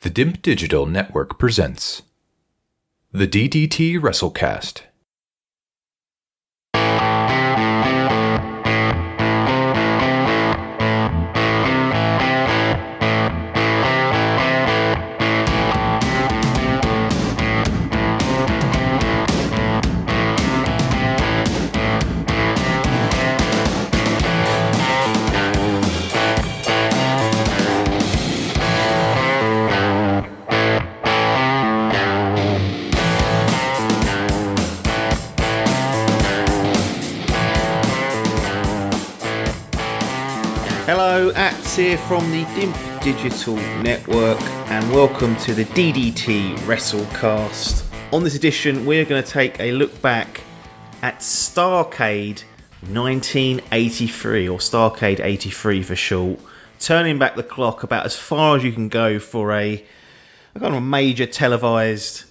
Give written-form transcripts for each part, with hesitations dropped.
The DIMP Digital Network presents the DDT WrestleCast. Hello, Ats here from the DIMP Digital Network, and welcome to the DDT WrestleCast. On this edition, we're going to take a look back at Starrcade 1983, or Starrcade 83 for short, turning back the clock about as far as you can go for a kind of a major televised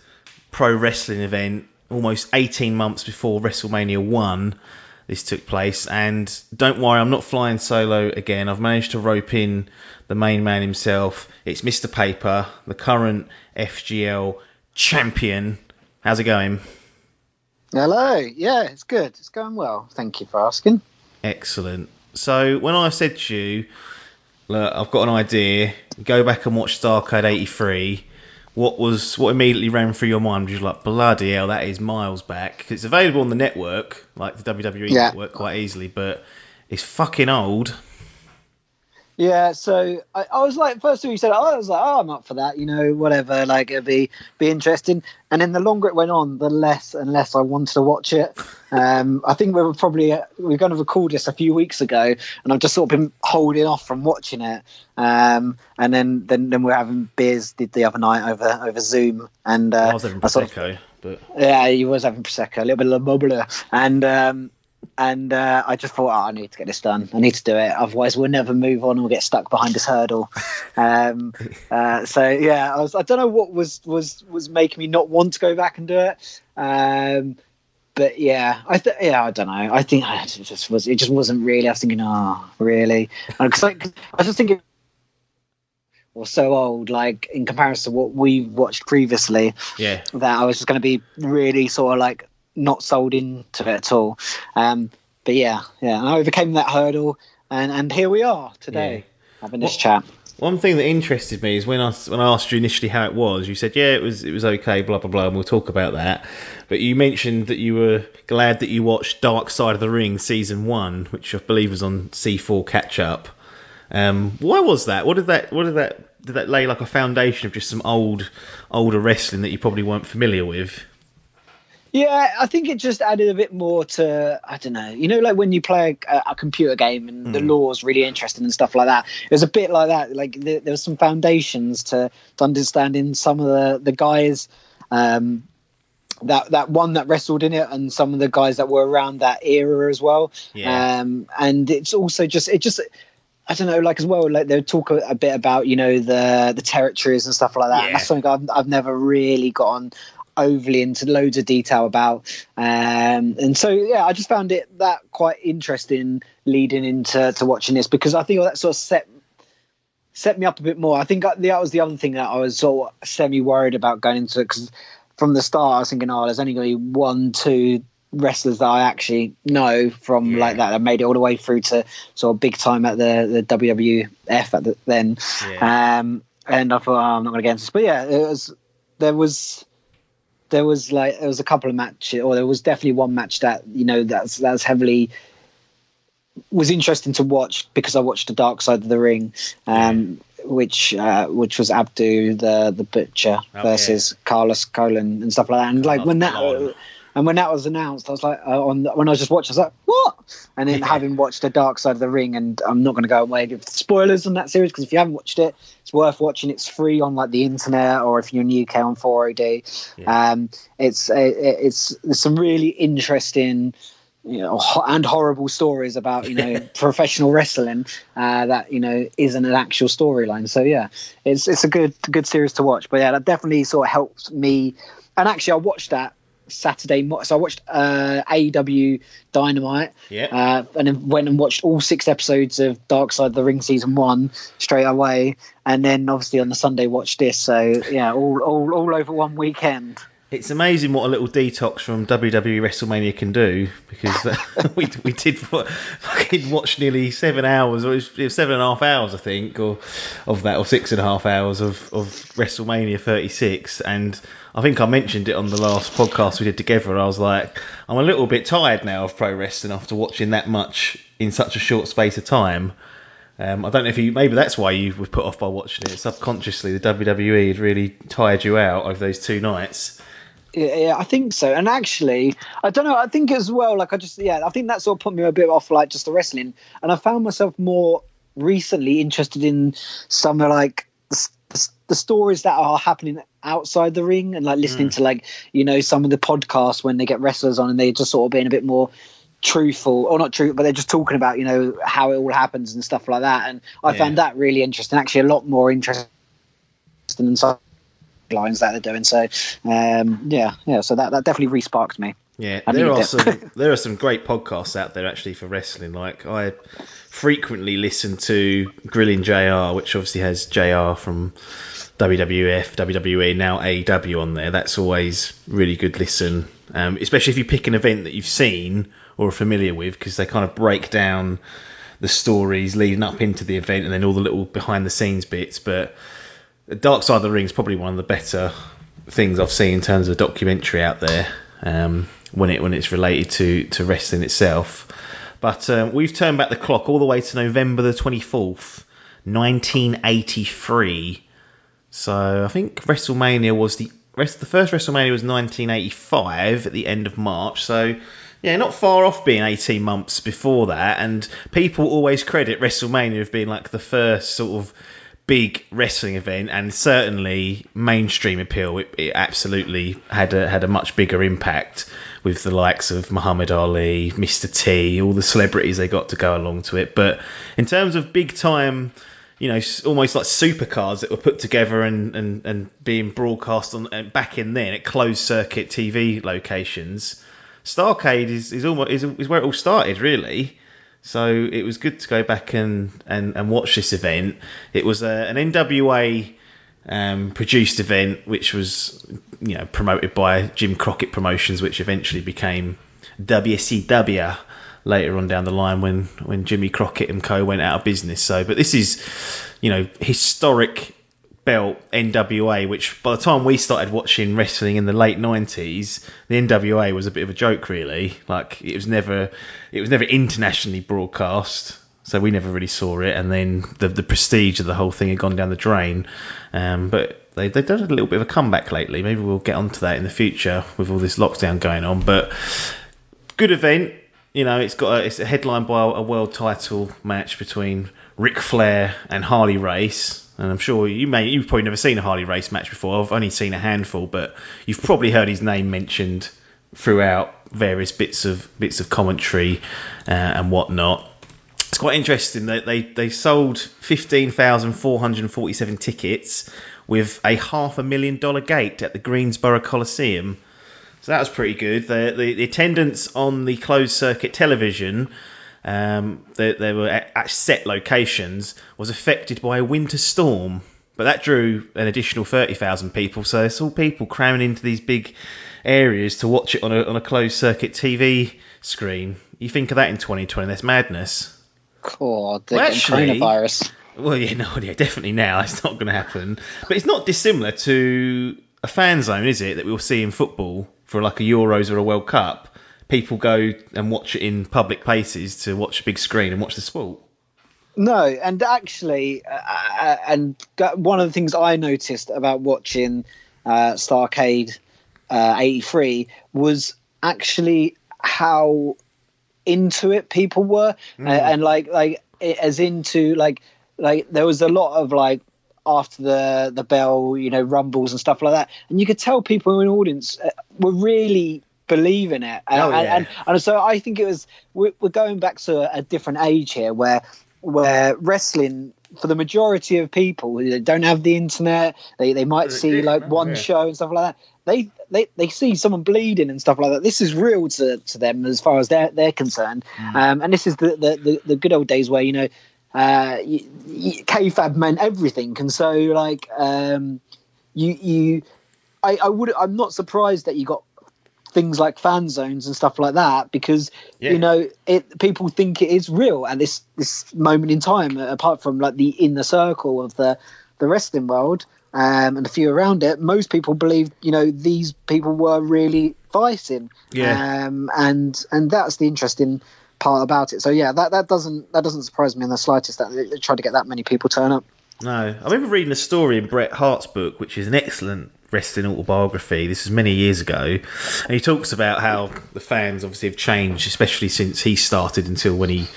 pro wrestling event, almost 18 months before WrestleMania 1. This took place, and don't worry, I'm not flying solo again. I've managed to rope in the main man himself. It's Mr. Paper, the current FGL champion. How's it going? Hello. Yeah, it's good. It's going well. Thank you for asking. Excellent. So when I said to you, look, I've got an idea, go back and watch Starrcade 83, what immediately ran through your mind? Was like, bloody hell, that is miles back. 'Cause it's available on the network, like the WWE network, quite easily, but it's fucking old. Yeah, so I was like, first time you said it, I was like, oh, I'm up for that, whatever, like it'd be interesting. And then the longer it went on, the less and less I wanted to watch it. I think we were going to record this a few weeks ago, and I've just sort of been holding off from watching it. And then we're having beers the other night over Zoom, and I was having Prosecco, but yeah, he was having Prosecco, a little bit of bubbler, and I just thought, I need to get this done. I need to do it. Otherwise, we'll never move on and we'll get stuck behind this hurdle. So yeah, I don't know what was making me not want to go back and do it. But yeah, I don't know. I think it just wasn't really. I was thinking, really? Because I was just thinking, well, so old, like in comparison to what we watched previously. Yeah. That I was just going to be really sort of like not sold into it at all. But yeah, and I overcame that hurdle, and here we are today having this chat. One thing that interested me is when I asked you initially how it was, you said, yeah, it was okay, blah, blah, blah, and we'll talk about that. But you mentioned that you were glad that you watched Dark Side of the Ring Season 1, which I believe was on C4 Catch-Up. Why was that? Did that lay like a foundation of just some older wrestling that you probably weren't familiar with? Yeah, I think it just added a bit more to, I don't know, like when you play a computer game and the lore's really interesting and stuff like that. It was a bit like that. Like there was some foundations to understanding some of the guys that one that wrestled in it, and some of the guys that were around that era as well. Yeah. And it's also just I don't know, like as well, like they would talk a bit about the territories and stuff like that. Yeah. And that's something I've never really gotten overly into loads of detail about, and so yeah, I just found it that quite interesting leading into watching this, because I think that sort of set me up a bit more. I think that was the other thing that I was sort of semi worried about going into it, because from the start I was thinking, there's only going to be 1-2 wrestlers that I actually know from like that. I made it all the way through to sort of big time at the WWF then. And I thought, I'm not going to get into this, but yeah, there was a couple of matches, or there was definitely one match that that's heavily was interesting to watch, because I watched the Dark Side of the Ring, which was Abdu the Butcher versus Carlos Colon and stuff like that. And like when that was announced, I was like, when I was just watching, I was like, what? And then having watched the Dark Side of the Ring, and I'm not going to go away with spoilers on that series, because if you haven't watched it, it's worth watching. It's free on like the internet, or if you're in the UK on 4OD. There's some really interesting, and horrible stories about professional wrestling that isn't an actual storyline. So yeah, it's a good series to watch. But yeah, that definitely sort of helped me. And actually, I watched that Saturday. So I watched AEW Dynamite, and then went and watched all 6 episodes of Dark Side of the Ring season 1 straight away, and then obviously on the Sunday watched this. So yeah, all over one weekend. It's amazing what a little detox from WWE WrestleMania can do, because we did fucking watch nearly 7 hours, or it was 7.5 hours, I think, or of that, or 6.5 hours of WrestleMania 36, and I think I mentioned it on the last podcast we did together. I was like, I'm a little bit tired now of pro wrestling after watching that much in such a short space of time. I don't know if maybe that's why you were put off by watching it. Subconsciously, the WWE had really tired you out over those 2 nights. Yeah, I think so. And actually, I don't know, I think as well, like I think that sort of put me a bit off, like just the wrestling. And I found myself more recently interested in some of like the stories that are happening outside the ring, and like listening to like, you know, some of the podcasts when they get wrestlers on and they're just sort of being a bit more truthful, or not true, but they're just talking about, you know, how it all happens and stuff like that. And I found that really interesting, actually a lot more interesting than some lines that they're doing. So so that definitely re-sparked me. There are some great podcasts out there actually for wrestling. Like I frequently listen to Grilling JR, which obviously has JR from WWF, WWE, now AEW on there. That's always really good listen, especially if you pick an event that you've seen or are familiar with, because they kind of break down the stories leading up into the event and then all the little behind the scenes bits. But Dark Side of the Ring is probably one of the better things I've seen in terms of a documentary out there, when it's related to wrestling itself. But we've turned back the clock all the way to November the 24th, 1983. So I think WrestleMania was the first WrestleMania was 1985 at the end of March. So yeah, not far off being 18 months before that. And people always credit WrestleMania of being like the first sort of big wrestling event, and certainly mainstream appeal. It absolutely had a much bigger impact with the likes of Muhammad Ali, Mr. T, all the celebrities they got to go along to it. But in terms of big time, you know, almost like supercars that were put together and being broadcast on back in then at closed circuit TV locations, Starrcade is where it all started, really. So it was good to go back and watch this event. It was an NWA produced event, which was, you know, promoted by Jim Crockett Promotions, which eventually became WCW later on down the line when Jimmy Crockett and co went out of business. So, but this is, you know, historic belt NWA, which by the time we started watching wrestling in the late 90s, the NWA was a bit of a joke, really. Like it was never internationally broadcast, so we never really saw it. And then the prestige of the whole thing had gone down the drain. But they've done a little bit of a comeback lately. Maybe we'll get onto that in the future with all this lockdown going on. But good event. You know, it's a headlined by a world title match between Ric Flair and Harley Race. And I'm sure you've probably never seen a Harley Race match before. I've only seen a handful, but you've probably heard his name mentioned throughout various bits of commentary and whatnot. It's quite interesting that they sold 15,447 tickets with a $500,000 gate at the Greensboro Coliseum. So that was pretty good. The attendance on the closed circuit television, they were at set locations, was affected by a winter storm, but that drew an additional 30,000 people. So it's all people cramming into these big areas to watch it on a closed circuit TV screen. You think of that in 2020? That's madness. God, coronavirus. Well, yeah, definitely now it's not going to happen. But it's not dissimilar to a fan zone, is it? That we'll see in football for like a Euros or a World Cup. People go and watch it in public places to watch a big screen and watch the sport. No, and actually, one of the things I noticed about watching Starrcade 83 was actually how into it people were, and like as into like there was a lot of like after the bell, you know, rumbles and stuff like that, and you could tell people in the audience were really believing it. And so I think it was we're going back to a different age here where wrestling for the majority of people who don't have the internet, they might see like one show and stuff like that. They see someone bleeding and stuff like that. This is real to them as far as they're concerned. And this is the good old days where, you know, kayfabe meant everything. And so like I'm not surprised that you got things like fan zones and stuff like that, because you know, people think it is real at this moment in time, apart from like the inner circle of the wrestling world and a few around it. Most people believe, you know, these people were really fighting, and that's the interesting part about it. So that doesn't surprise me in the slightest that they tried to get that many people turn up. No, I remember reading a story in Bret Hart's book, which is an excellent wrestling autobiography. This was many years ago, and he talks about how the fans obviously have changed, especially since he started until when he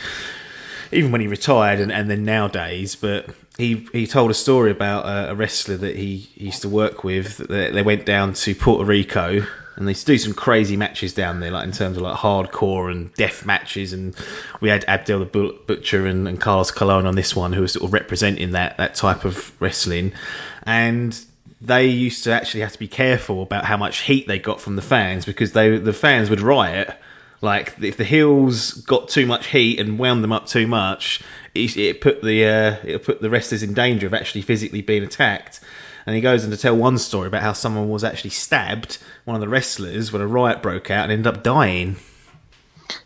retired, and then nowadays. But he told a story about a wrestler that he used to work with. That they went down to Puerto Rico, and they used to do some crazy matches down there, like in terms of like hardcore and death matches. And we had Abdel the Butcher and Carlos Colon on this one, who was sort of representing that type of wrestling. And they used to actually have to be careful about how much heat they got from the fans, because the fans would riot. Like if the heels got too much heat and wound them up too much, it put the wrestlers in danger of actually physically being attacked. And he goes on to tell one story about how someone was actually stabbed, one of the wrestlers, when a riot broke out, and ended up dying.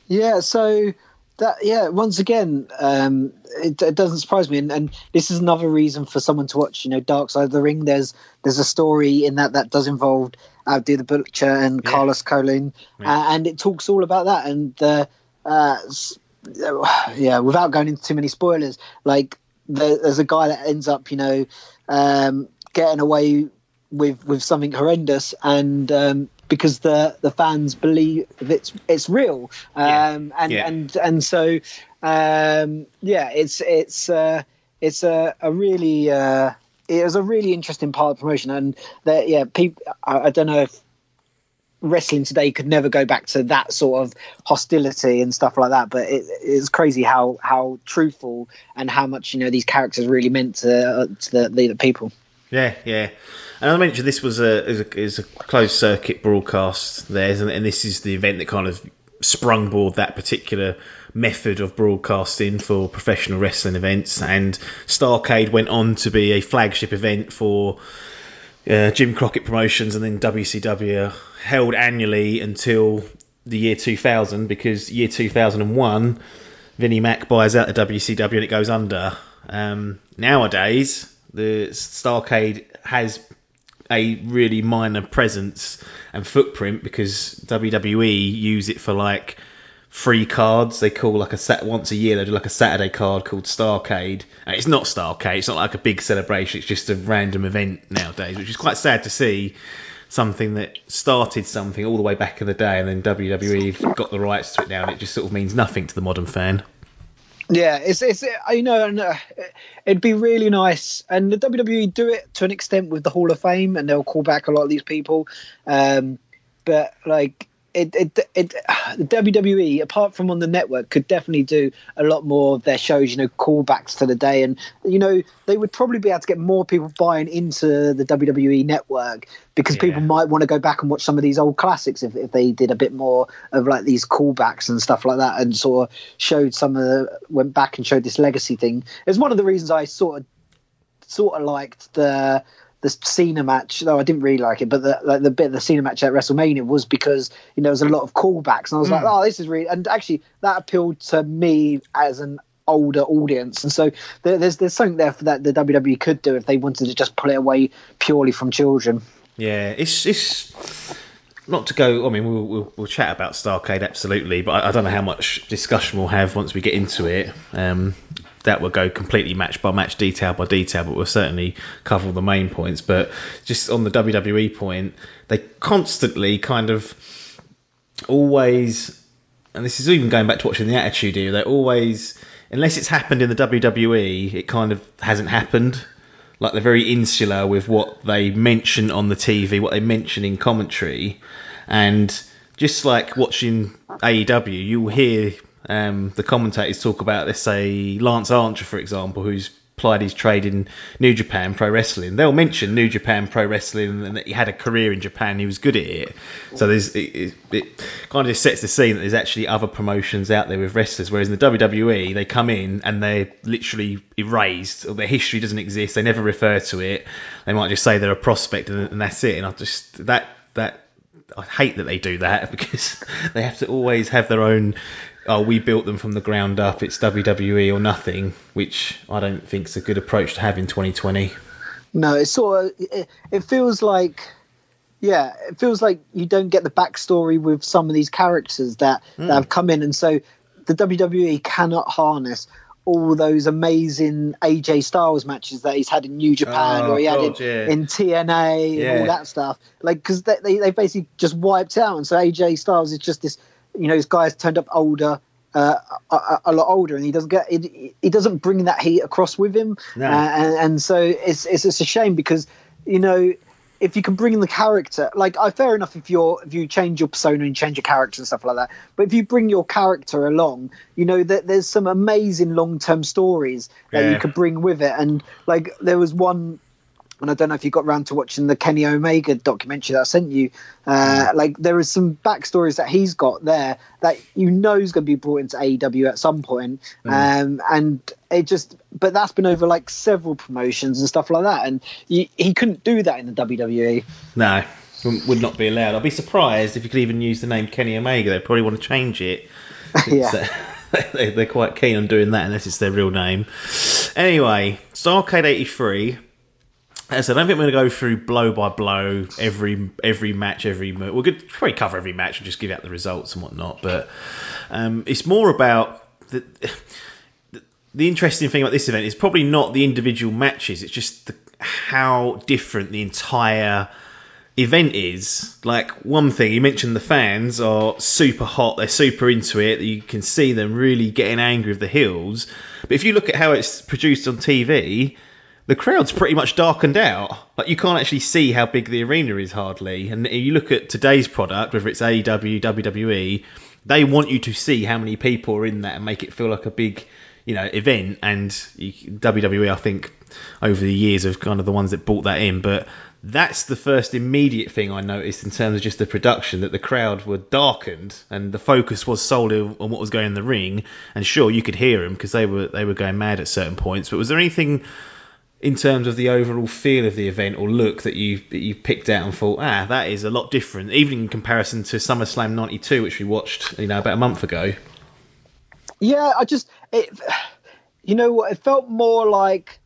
Yeah, so that, once again, it doesn't surprise me. And this is another reason for someone to watch, you know, Dark Side of the Ring. There's a story in that does involve Abdi the Butcher and Carlos Colon, and it talks all about that. And without going into too many spoilers, like there's a guy that ends up, you know, getting away with something horrendous, and because the fans believe it's real, and so it's a really it was a really interesting part of the promotion. And that people, I don't know if wrestling today could never go back to that sort of hostility and stuff like that, but it's crazy how truthful and how much, you know, these characters really meant to the people. Yeah. And I mentioned this was a closed circuit broadcast there, and this is the event that kind of sprungboard that particular method of broadcasting for professional wrestling events. And Starrcade went on to be a flagship event for Jim Crockett Promotions, and then WCW, held annually until the year 2000, because year 2001 Vinnie Mac buys out the WCW and it goes under. Nowadays the Starrcade has a really minor presence and footprint, because WWE use it for like free cards. They call like once a year they do like a Saturday card called Starrcade, and it's not Starrcade, it's not like a big celebration, it's just a random event nowadays, which is quite sad to see. Something that started something all the way back in the day, and then WWE got the rights to it now, and it just sort of means nothing to the modern fan. Yeah, it's you know, and it'd be really nice, and the WWE do it to an extent with the Hall of Fame, and they'll call back a lot of these people, but like the WWE, apart from on the network, could definitely do a lot more of their shows, you know, callbacks to the day, and you know, they would probably be able to get more people buying into the WWE network, because people might want to go back and watch some of these old classics if they did a bit more of like these callbacks and stuff like that, and sort of showed went back and showed this legacy thing. It's one of the reasons I sort of liked the Cena match, though I didn't really like it, but the bit of the Cena match at WrestleMania was because, you know, there was a lot of callbacks, and I was like, oh, this is really, and actually that appealed to me as an older audience, and so there's something there for that the WWE could do if they wanted to just pull it away purely from children. Yeah, it's not to go. I mean, we'll chat about Starrcade absolutely, but I don't know how much discussion we'll have once we get into it. That will go completely match by match, detail by detail, but we'll certainly cover all the main points. But just on the WWE point, they constantly kind of always, and this is even going back to watching the Attitude Era, they always, unless it's happened in the WWE, it kind of hasn't happened. Like, they're very insular with what they mention on the TV, what they mention in commentary. And just like watching AEW, you'll hear the commentators talk about, let's say, Lance Archer, for example, who's plied his trade in New Japan Pro Wrestling, they'll mention New Japan Pro Wrestling and that he had a career in Japan, he was good at it. So it kind of just sets the scene that there's actually other promotions out there with wrestlers, whereas in the WWE, they come in and they're literally erased, or their history doesn't exist, they never refer to it. They might just say they're a prospect and that's it. And I hate that they do that, because they have to always have their own, we built them from the ground up, it's WWE or nothing, which I don't think is a good approach to have in 2020. No, it's sort of, it feels like, it feels like you don't get the backstory with some of these characters that have come in, and so the WWE cannot harness all those amazing AJ Styles matches that he's had in New Japan, or he had in TNA and all that stuff. Like, because they basically just wiped out, and so AJ Styles is just this, this guy's turned up older, a lot older, and he doesn't bring that heat across with him. No. And so it's a shame, because if you can bring the character, like, fair enough if you change your persona and change your character and stuff like that, but if you bring your character along, that there's some amazing long-term stories that you could bring with it. And like, there was one, and I don't know if you got around to watching the Kenny Omega documentary that I sent you, like, there is some backstories that he's got there that is going to be brought into AEW at some point. And it just, but that's been over like several promotions and stuff like that, and he couldn't do that in the WWE. No, would not be allowed. I'd be surprised if you could even use the name Kenny Omega. They'd probably want to change it. They're quite keen on doing that unless it's their real name. Anyway, Starrcade 83. As I said, I don't think we're going to go through blow by blow every match, every move. We're going to probably cover every match and just give out the results and whatnot. But it's more about the interesting thing about this event is probably not the individual matches. It's just how different the entire event is. Like, one thing, you mentioned the fans are super hot. They're super into it. You can see them really getting angry with the heels. But if you look at how it's produced on TV, the crowd's pretty much darkened out. Like, you can't actually see how big the arena is hardly. And you look at today's product, whether it's AEW, WWE, they want you to see how many people are in that and make it feel like a big, event. And WWE, I think, over the years, are kind of the ones that brought that in. But that's the first immediate thing I noticed in terms of just the production, that the crowd were darkened and the focus was solely on what was going in the ring. And sure, you could hear them because they were going mad at certain points. But was there anything in terms of the overall feel of the event or look that you picked out and thought, that is a lot different, even in comparison to SummerSlam 92, which we watched, about a month ago? Yeah, it felt more like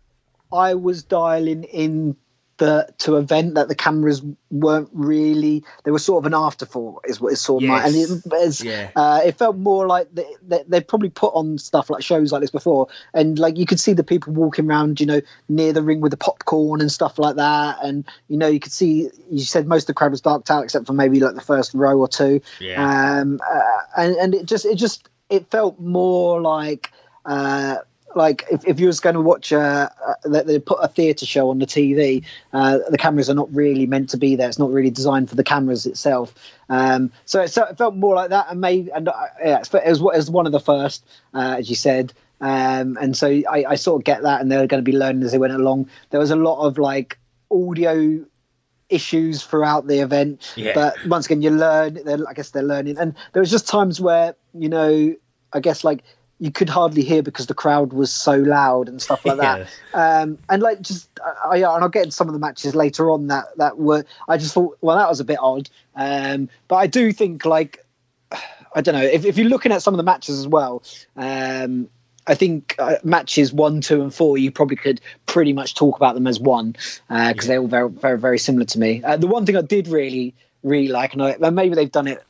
I was dialing in to event that the cameras weren't really, they were sort of an afterthought, is what it's sort of like. And it felt more like they probably put on stuff like shows like this before, and like you could see the people walking around near the ring with the popcorn and stuff like that, and you could see, you said most of the crowd was darked out except for maybe like the first row or two. And it felt more like if you was going to watch they put a theatre show on the TV, the cameras are not really meant to be there. It's not really designed for the cameras itself. So it felt more like that, and it was one of the first, as you said. And so I sort of get that, and they're going to be learning as they went along. There was a lot of like audio issues throughout the event, but once again, you learn. I guess they're learning, and there was just times where I guess like you could hardly hear because the crowd was so loud and stuff like that. And like, just and I'll get into some of the matches later on that were, I just thought, well, that was a bit odd. But I do think, like, I don't know, if you're looking at some of the matches as well, I think matches 1, 2, and 4, you probably could pretty much talk about them as one, because they're all very, very, very similar to me. The one thing I did really, really like, and maybe they've done it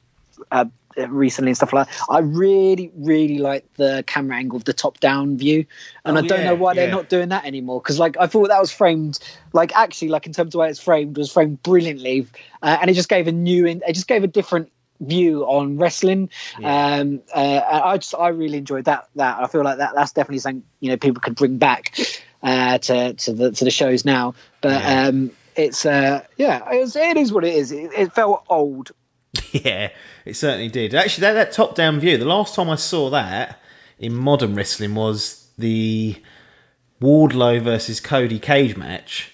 recently and stuff like that, I really, really like the camera angle of the top-down view, and I don't know why they're not doing that anymore, because like I thought that was framed, like actually, like in terms of the way it's framed, was framed brilliantly, and it just gave a different view on wrestling. I really enjoyed that. I feel like that's definitely something people could bring back to the shows now. But it is what it is. It felt old. Yeah, it certainly did. Actually, that top-down view, the last time I saw that in modern wrestling was the Wardlow versus Cody cage match,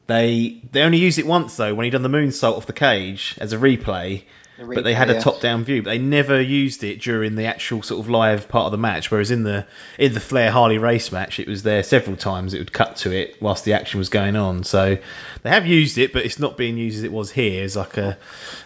they only used it once though, when he done the moonsault off the cage as a replay. But they had a top-down view. But they never used it during the actual sort of live part of the match. Whereas in the Flair Harley Race match, it was there several times. It would cut to it whilst the action was going on. So they have used it, but it's not being used as it was here, as like an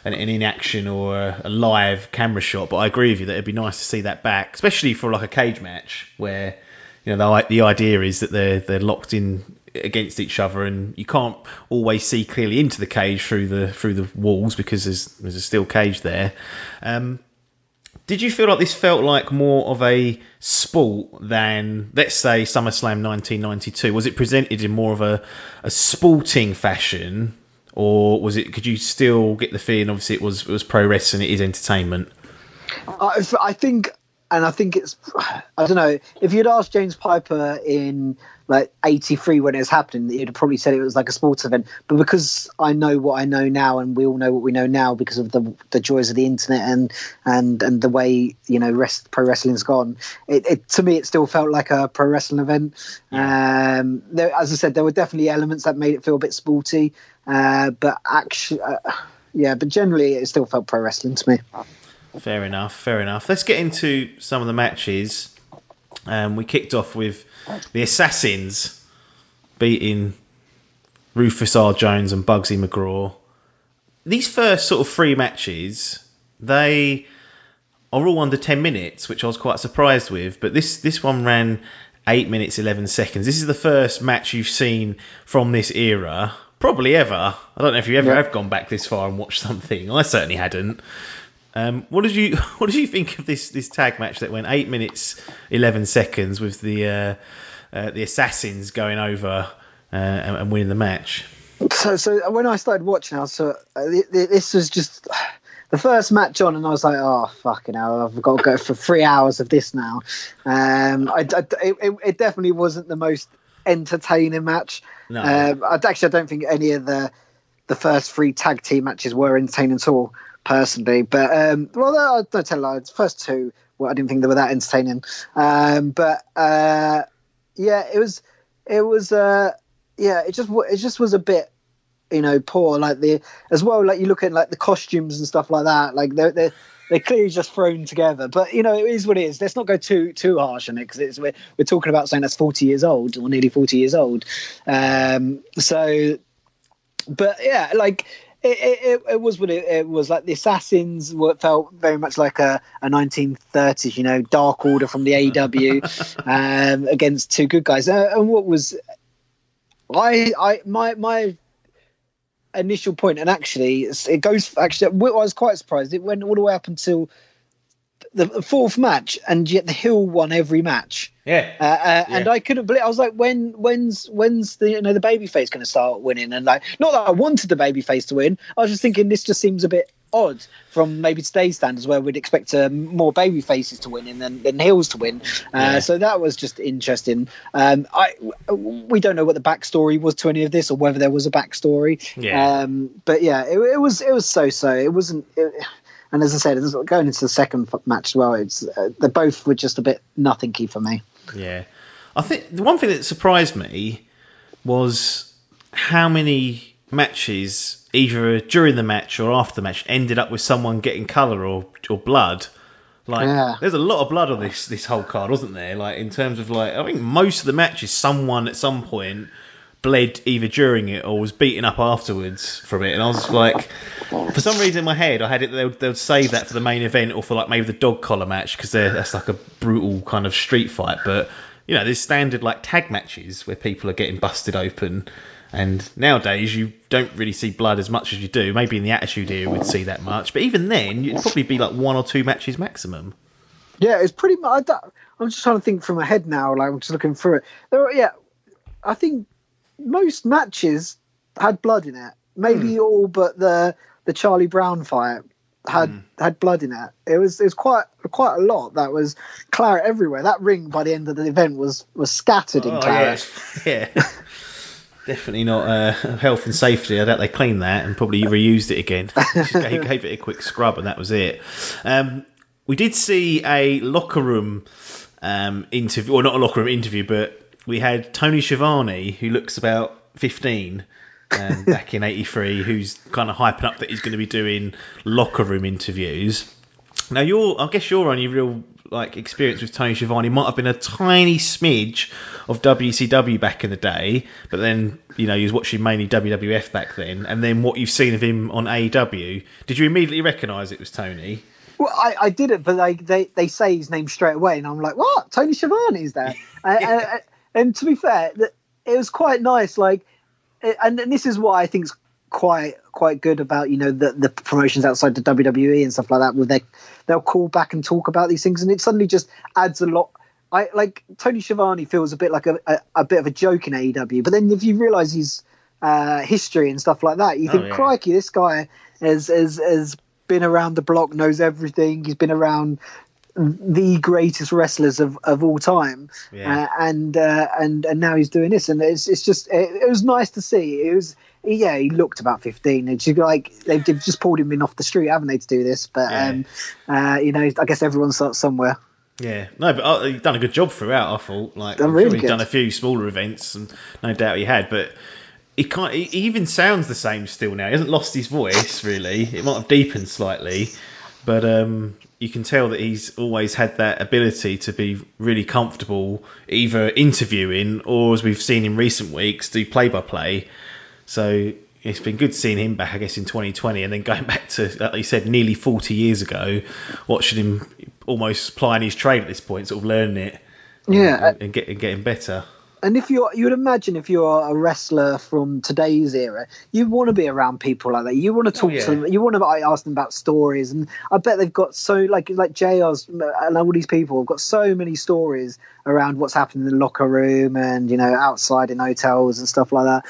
in-action or a live camera shot. But I agree with you that it'd be nice to see that back, especially for like a cage match where, you know, the idea is that they're locked in against each other, and you can't always see clearly into the cage through the walls because there's a steel cage there. Did you feel like this felt like more of a sport than, let's say, SummerSlam 1992? Was it presented in more of a sporting fashion, or could you still get the feeling obviously it was pro wrestling, it is entertainment? I think it's, I don't know, if you'd asked James Piper in like 83 when it was happening, he'd have probably said it was like a sports event. But because I know what I know now, and we all know what we know now because of the joys of the internet and the way, you know, pro wrestling's gone, it to me it still felt like a pro wrestling event. There, as I said, there were definitely elements that made it feel a bit sporty, but actually, but generally it still felt pro wrestling to me. Fair enough. Let's get into some of the matches. We kicked off with the Assassins beating Rufus R. Jones and Bugsy McGraw. These first sort of 3 matches, they are all under 10 minutes, which I was quite surprised with. But this one ran 8 minutes, 11 seconds. This is the first match you've seen from this era, probably ever. I don't know if you ever have gone back this far and watched something. I certainly hadn't. What did you think of this tag match that went 8 minutes 11 seconds with the Assassins going over and winning the match? So when I started watching, this was just the first match on, and I was like, oh fucking hell, I've got to go for 3 hours of this now. It definitely wasn't the most entertaining match. No. I don't think any of the first 3 tag team matches were entertaining at all, personally, but I don't tell lies. The first 2, I didn't think they were that entertaining. It just was a bit, you know, poor. Like as well, like you look at like the costumes and stuff like that. Like they're clearly just thrown together. But you know, it is what it is. Let's not go too harsh on it, because we're talking about something that's 40 years old or nearly 40 years old. It was what it was. Like the Assassins felt very much like a 1930s, you know, Dark Order from the AEW against 2 good guys. And what was my initial point, and actually I was quite surprised. It went all the way up until the 4th match, and yet the heel won every match. And I couldn't believe. I was like, when's the the babyface going to start winning? And like, not that I wanted the babyface to win. I was just thinking this just seems a bit odd from maybe today's standards, where we'd expect more baby faces to win than heels to win. So that was just interesting. We don't know what the backstory was to any of this, or whether there was a backstory. But yeah, it was so. It wasn't. And as I said, going into the second match as well, they both were just a bit nothingy for me. Yeah. I think the one thing that surprised me was how many matches, either during the match or after the match, ended up with someone getting colour or blood. Like, there's a lot of blood on this whole card, wasn't there? Like, in terms of, like, I think most of the matches, someone at some point bled either during it or was beaten up afterwards from it, and I was like, for some reason in my head I had it they would save that for the main event, or for like maybe the dog collar match, because that's like a brutal kind of street fight. But you know, there's standard like tag matches where people are getting busted open, and nowadays you don't really see blood as much as you do. Maybe in the Attitude Era we'd see that much, but even then it'd probably be like 1 or 2 matches maximum. Yeah, it's pretty much. I'm just trying to think from my head now, like I'm just looking through it. I think most matches had blood in it. Maybe all but the Charlie Brown fight had blood in it. It was quite a lot. That was claret everywhere. That ring by the end of the event was scattered in claret. Yeah. Definitely not health and safety. I doubt they cleaned that and probably reused it again. Just gave it a quick scrub and that was it. We did see a locker room interview, or not a locker room interview, but we had Tony Schiavone, who looks about 15, back in '83, who's kind of hyping up that he's going to be doing locker room interviews. Now, I guess your only real experience with Tony Schiavone might have been a tiny smidge of WCW back in the day, but then you was watching mainly WWF back then, and then what you've seen of him on AEW. Did you immediately recognise it was Tony? Well, I didn't, but they say his name straight away, and I'm like, what? Tony Schiavone is there? And to be fair, it was quite nice. And this is what I think is quite good about the promotions outside the WWE and stuff like that, where they'll call back and talk about these things, and it suddenly just adds a lot. Tony Schiavone feels a bit like a bit of a joke in AEW, but then if you realise his history and stuff like that, you think, crikey, this guy has been around the block, knows everything. He's been around the greatest wrestlers of all time, and now he's doing this, and it's just it was nice to see. It was he looked about 15. It's they've just pulled him in off the street, haven't they, to do this? But I guess everyone starts somewhere. Yeah, no, but he's done a good job throughout. I thought he's done a few smaller events, and no doubt he had, but. He even sounds the same still now. He hasn't lost his voice, really. It might have deepened slightly, but you can tell that he's always had that ability to be really comfortable either interviewing or, as we've seen in recent weeks, do play-by-play. So it's been good seeing him back, I guess, in 2020, and then going back to, like you said, nearly 40 years ago, watching him almost plying his trade at this point, sort of learning it and getting better. And you would imagine if you're a wrestler from today's era, you want to be around people like that. You want to talk to them. You want to ask them about stories. And I bet they've got like JR's and all these people have got so many stories around what's happened in the locker room and outside in hotels and stuff like that.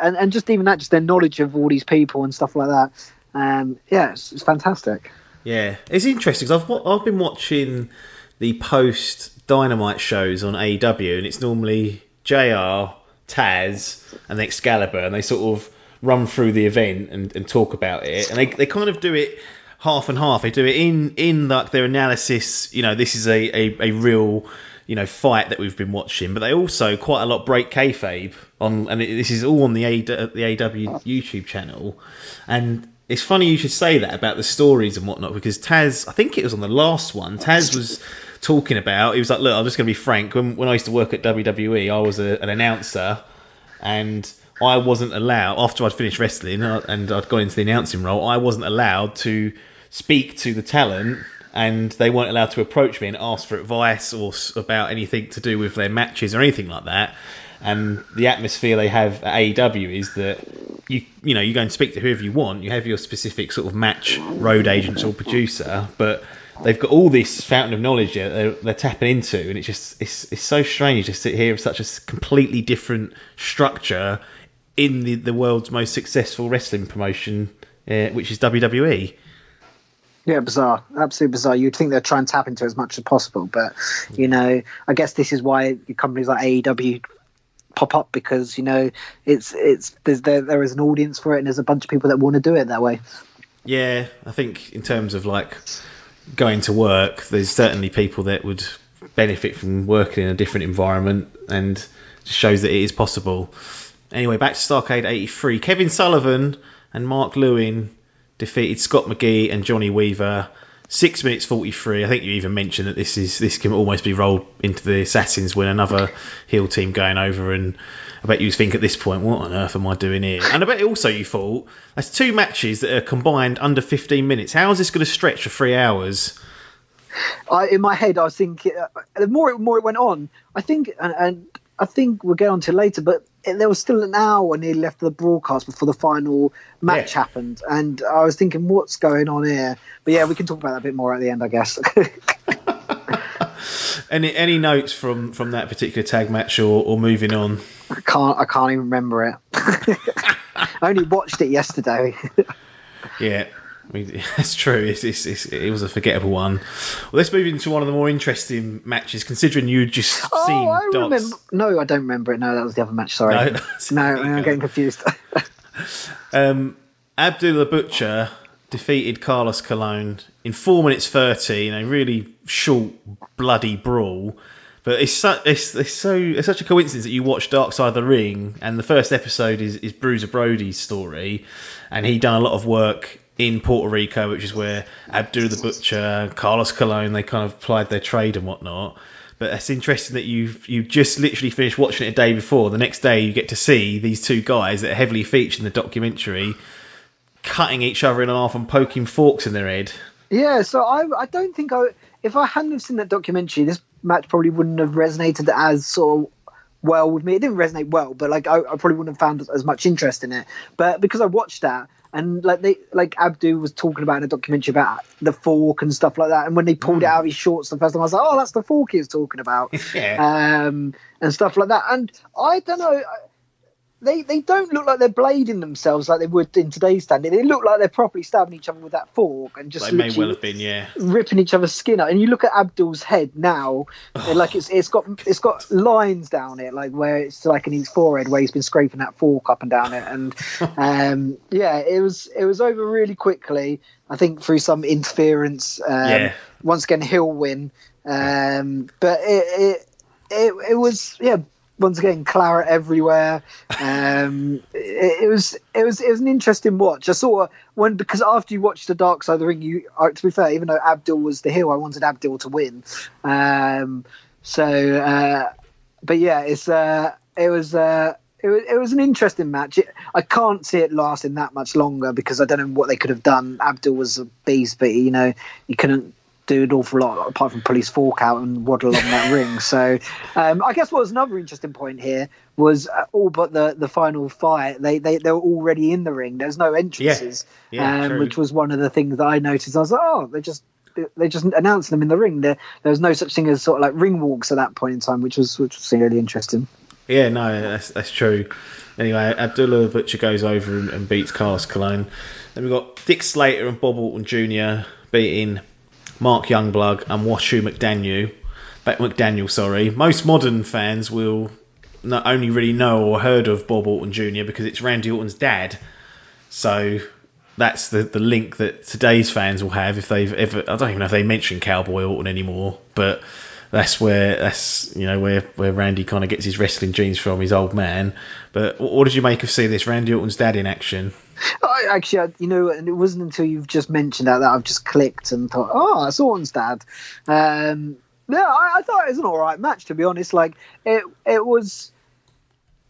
And just even that, just their knowledge of all these people and stuff like that. It's fantastic. Yeah, it's interesting because I've been watching the post-Dynamite shows on AEW, and it's normally JR, Taz, and Excalibur, and they sort of run through the event and talk about it, and they kind of do it half and half. They do it in like their analysis. This is a real fight that we've been watching, but they also quite a lot break kayfabe on, and this is all on the AEW YouTube channel, and. It's funny you should say that about the stories and whatnot, because Taz, I think it was on the last one, Taz was talking about, he was like, look, I'm just going to be frank, when I used to work at WWE, I was an announcer, and I wasn't allowed, after I'd finished wrestling and I'd gone into the announcing role, I wasn't allowed to speak to the talent, and they weren't allowed to approach me and ask for advice or about anything to do with their matches or anything like that. And the atmosphere they have at AEW is that you go and speak to whoever you want. You have your specific sort of match road agent or producer, but they've got all this fountain of knowledge they're tapping into, and it's so strange to sit here with such a completely different structure in the world's most successful wrestling promotion, which is WWE. Yeah, bizarre, absolutely bizarre. You'd think they'd try and tap into as much as possible, but I guess this is why companies like AEW pop up, because there is an audience for it, and there's a bunch of people that want to do it that way. Yeah, I think in terms of going to work, there's certainly people that would benefit from working in a different environment, and just shows that it is possible. Anyway, back to Starrcade 83. Kevin Sullivan and Mark Lewin defeated Scott McGee and Johnny Weaver. 6 minutes 43. I think you even mentioned that this can almost be rolled into the Assassins when another heel team going over, and I bet you think at this point, what on earth am I doing here? And I bet also you thought, that's two matches that are combined under 15 minutes. How is this going to stretch for 3 hours? In my head, I was thinking, the more it went on, I think, and I think we'll get on to later, but there was still an hour nearly left of the broadcast before the final match happened, and I was thinking, what's going on here? But yeah, we can talk about that a bit more at the end, I guess. Any notes from that particular tag match, or moving on? I can't even remember it. I only watched it yesterday. Yeah. I mean, that's true. It was a forgettable one. Well, let's move into one of the more interesting matches, considering you'd just seen Dots. Remember. No, I don't remember it. No, that was the other match. Sorry. No, I'm getting confused. Abdullah Butcher defeated Carlos Colon in 4 minutes 30 in a really short, bloody brawl. But it's such a coincidence that you watch Dark Side of the Ring, and the first episode is Bruiser Brody's story, and he done a lot of work in Puerto Rico, which is where Abdul the Butcher, Carlos Colon, they kind of plied their trade and whatnot. But it's interesting that you've just literally finished watching it a day before. The next day you get to see these two guys that are heavily featured in the documentary cutting each other in half and poking forks in their head. Yeah, so I don't think if I hadn't have seen that documentary, this match probably wouldn't have resonated as sort of well with me. It didn't resonate well, but like I probably wouldn't have found as much interest in it. But because I watched that, and like Abdu was talking about in a documentary about the fork and stuff like that, and when they pulled it out of his shorts the first time, I was like, oh, that's the fork he was talking about. Yeah. And stuff like that. And I don't know. They don't look like they're blading themselves like they would in today's standard. They look like they're properly stabbing each other with that fork and just they may well have been, yeah, ripping each other's skin out. And you look at Abdul's head now, like it's got lines down it, like where it's like in his forehead where he's been scraping that fork up and down it. And yeah, it was over really quickly. I think through some interference. Once again, Hill win. But it was once again, claret everywhere. It was an interesting watch. I saw because after you watched the Dark Side of the Ring, to be fair, even though Abdul was the heel, I wanted Abdul to win. But yeah, it was an interesting match. I can't see it lasting that much longer because I don't know what they could have done. Abdul was a beast, but you couldn't do an awful lot apart from pull his fork out and waddle along that ring. So I guess what was another interesting point here was all but the final fight, they were already in the ring. There's no entrances, which was one of the things that I noticed. I was like, oh, they just announced them in the ring. There was no such thing as sort of like ring walks at that point in time, which was really interesting. Yeah, no, that's true. Anyway, Abdullah Butcher goes over and beats Carlos Colon. Then we've got Dick Slater and Bob Orton Jr. beating Mark Youngblood and Washu McDaniel. Most modern fans will not only really know or heard of Bob Orton Jr. because it's Randy Orton's dad. So that's the link that today's fans will have if they've ever. I don't even know if they mention Cowboy Orton anymore, but that's where Randy kind of gets his wrestling genes from, his old man. But what did you make of seeing this Randy Orton's dad in action? Actually, and it wasn't until you've just mentioned that I've just clicked and thought, oh, that's Orton's dad. I thought it was an all right match, to be honest. Like it was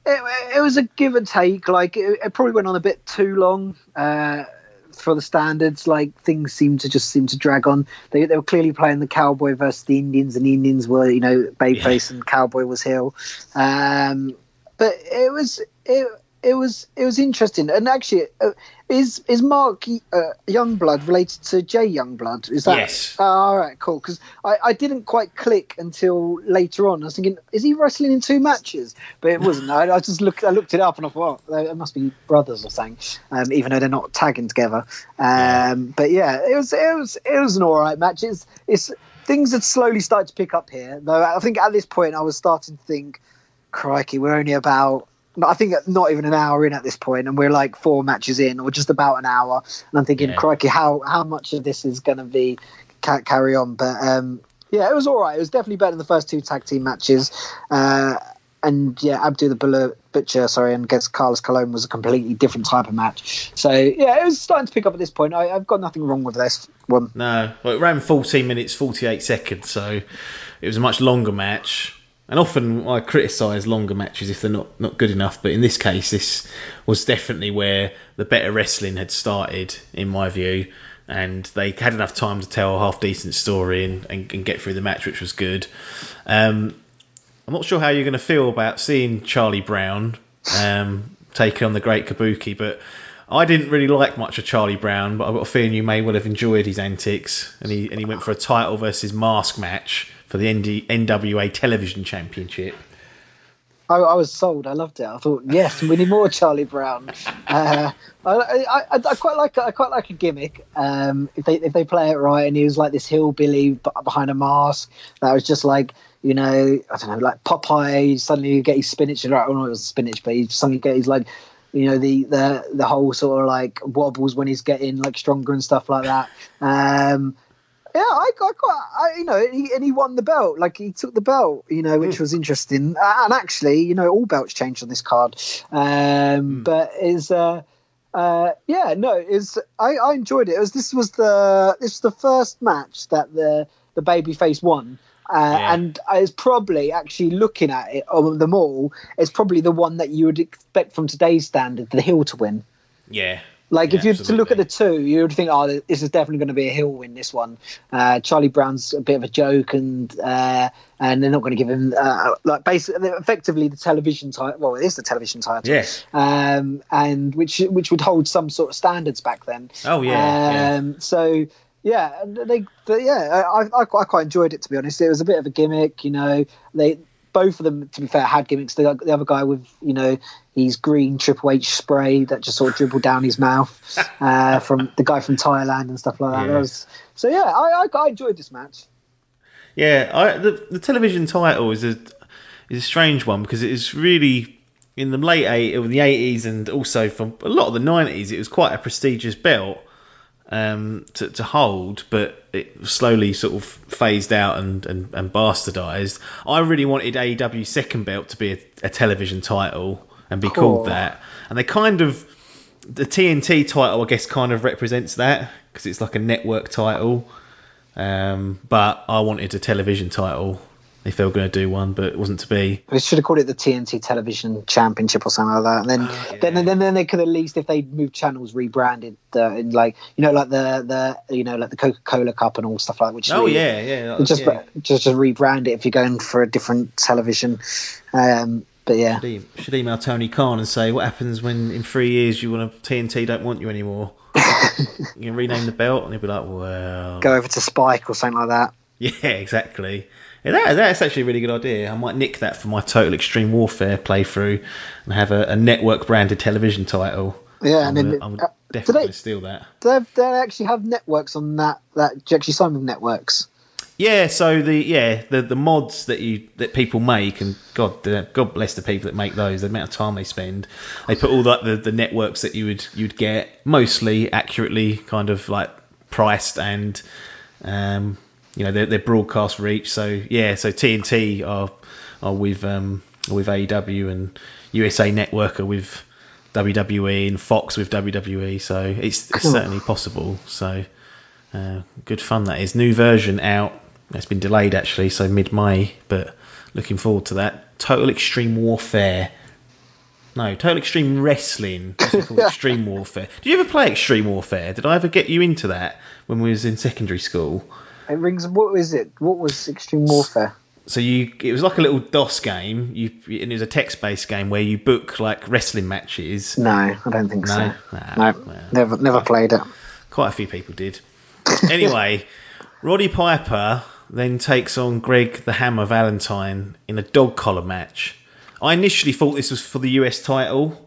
a give and take. Like it probably went on a bit too long for the standards. Like things seemed to drag on. They were clearly playing the Cowboy versus the Indians, and the Indians were babyface and Cowboy was heel. But it was interesting. And actually, is Mark Youngblood related to Jay Youngblood? Is that? Yes. All right, cool. Because I didn't quite click until later on. I was thinking, is he wrestling in two matches? But it wasn't. I looked it up and I thought, oh, they must be brothers or something. Even though they're not tagging together. But yeah, it was an all right match. It's things had slowly started to pick up here. Though I think at this point I was starting to think, crikey, we're only about. I think not even an hour in at this point, and we're like 4 matches in, or just about an hour. And I'm thinking, crikey, how much of this is going to be carry on? But it was all right. It was definitely better than the first 2 tag team matches. And Abdul the Butcher, and against Carlos Colon was a completely different type of match. So it was starting to pick up at this point. I've got nothing wrong with this one. No, well, it ran 14 minutes 48 seconds, so it was a much longer match. And often I criticise longer matches if they're not good enough, but in this case, this was definitely where the better wrestling had started, in my view, and they had enough time to tell a half-decent story and get through the match, which was good. I'm not sure how you're going to feel about seeing Charlie Brown taking on the Great Kabuki, but I didn't really like much of Charlie Brown, but I've got a feeling you may well have enjoyed his antics, and he went for a title versus mask match for the NWA Television Championship. I was sold. I loved it. I thought, yes, we need more Charlie Brown. I quite like a gimmick. If they play it right, and he was like this hillbilly behind a mask, that was just like, I don't know, like Popeye. Suddenly you get his spinach, and right, well, not it was spinach, but you suddenly get his like, the whole sort of like wobbles when he's getting like stronger and stuff like that. Yeah, he won the belt. Like, he took the belt, which was interesting. And actually, all belts changed on this card. But I enjoyed it. This was the first match that the babyface won. And it's probably, actually looking at it on them all, it's probably the one that you would expect from today's standard, the heel to win. Yeah. Like, if you were to look at the two, you would think, this is definitely going to be a heel win, this one. Charlie Brown's a bit of a joke, and they're not going to give him, basically, effectively the television title. Well, it is the television title. Yes. And which would hold some sort of standards back then. Oh, yeah. So, yeah, I quite enjoyed it, to be honest. It was a bit of a gimmick, both of them, to be fair, had gimmicks. The other guy with, his green Triple H spray that just sort of dribbled down his mouth from the guy from Thailand and stuff like that. Yeah. I enjoyed this match. Yeah, the television title is a strange one, because it is really, in the late 80s and also from a lot of the 90s, it was quite a prestigious belt to hold, but it slowly sort of phased out and bastardized. I really wanted AEW's second belt to be a television title and be called that, and they kind of, the TNT title I guess kind of represents that, because it's like a network title, but I wanted a television title if they were going to do one, but it wasn't to be. They should have called it the TNT Television Championship or something like that. And then they could, at least, if they moved channels, rebranded in like the Coca-Cola Cup and all stuff like that. Which just rebrand it if you're going for a different television. But yeah, should email Tony Khan and say, what happens when in 3 years TNT don't want you anymore? You can rename the belt, and he'll be like, well, go over to Spike or something like that. Yeah, exactly. Yeah, that's actually a really good idea. I might nick that for my Total Extreme Warfare playthrough and have a network branded television title. Yeah, I'm definitely going to steal that. Do they actually have networks on that? Do you actually sign with networks? Yeah, so the mods that people make, and God bless the people that make those. The amount of time they spend, they put all the networks that you'd get, mostly accurately kind of like priced and their broadcast reach. So TNT are with AEW, and USA Network are with WWE, and Fox with WWE. So it's certainly possible. So good fun that is. New version out. It's been delayed actually, so mid-May, but looking forward to that. Total Extreme Warfare. No, Total Extreme Wrestling. It's called Extreme Warfare. Did you ever play Extreme Warfare? Did I ever get you into that when we was in secondary school? It rings. What was it? What was Extreme Warfare? So it was like a little DOS game. And it was a text-based game where you book like wrestling matches. No, I don't think so. No, never played it. Quite a few people did. Anyway, Roddy Piper then takes on Greg the Hammer Valentine in a dog collar match. I initially thought this was for the US title.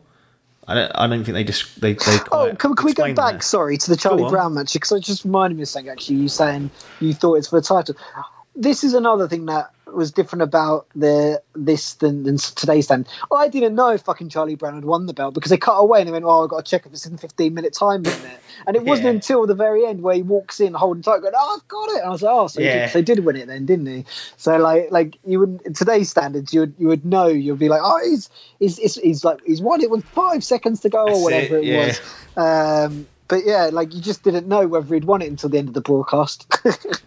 I don't think they can we go back, to the Charlie Brown match? Because it just reminded me of something, actually. You saying you thought it's for the title. This is another thing that was different about this than today's stand. I didn't know if fucking Charlie Brown had won the belt, because they cut away and they went, I've got to check if it's in 15-minute time limit. And it wasn't until the very end where he walks in holding tight going, I've got it. And I was like, so they did win it then, didn't he? So like you wouldn't, in today's standards, you would know, you'd be like, he's won it with 5 seconds to go or whatever it was. But yeah, like, you just didn't know whether he'd won it until the end of the broadcast.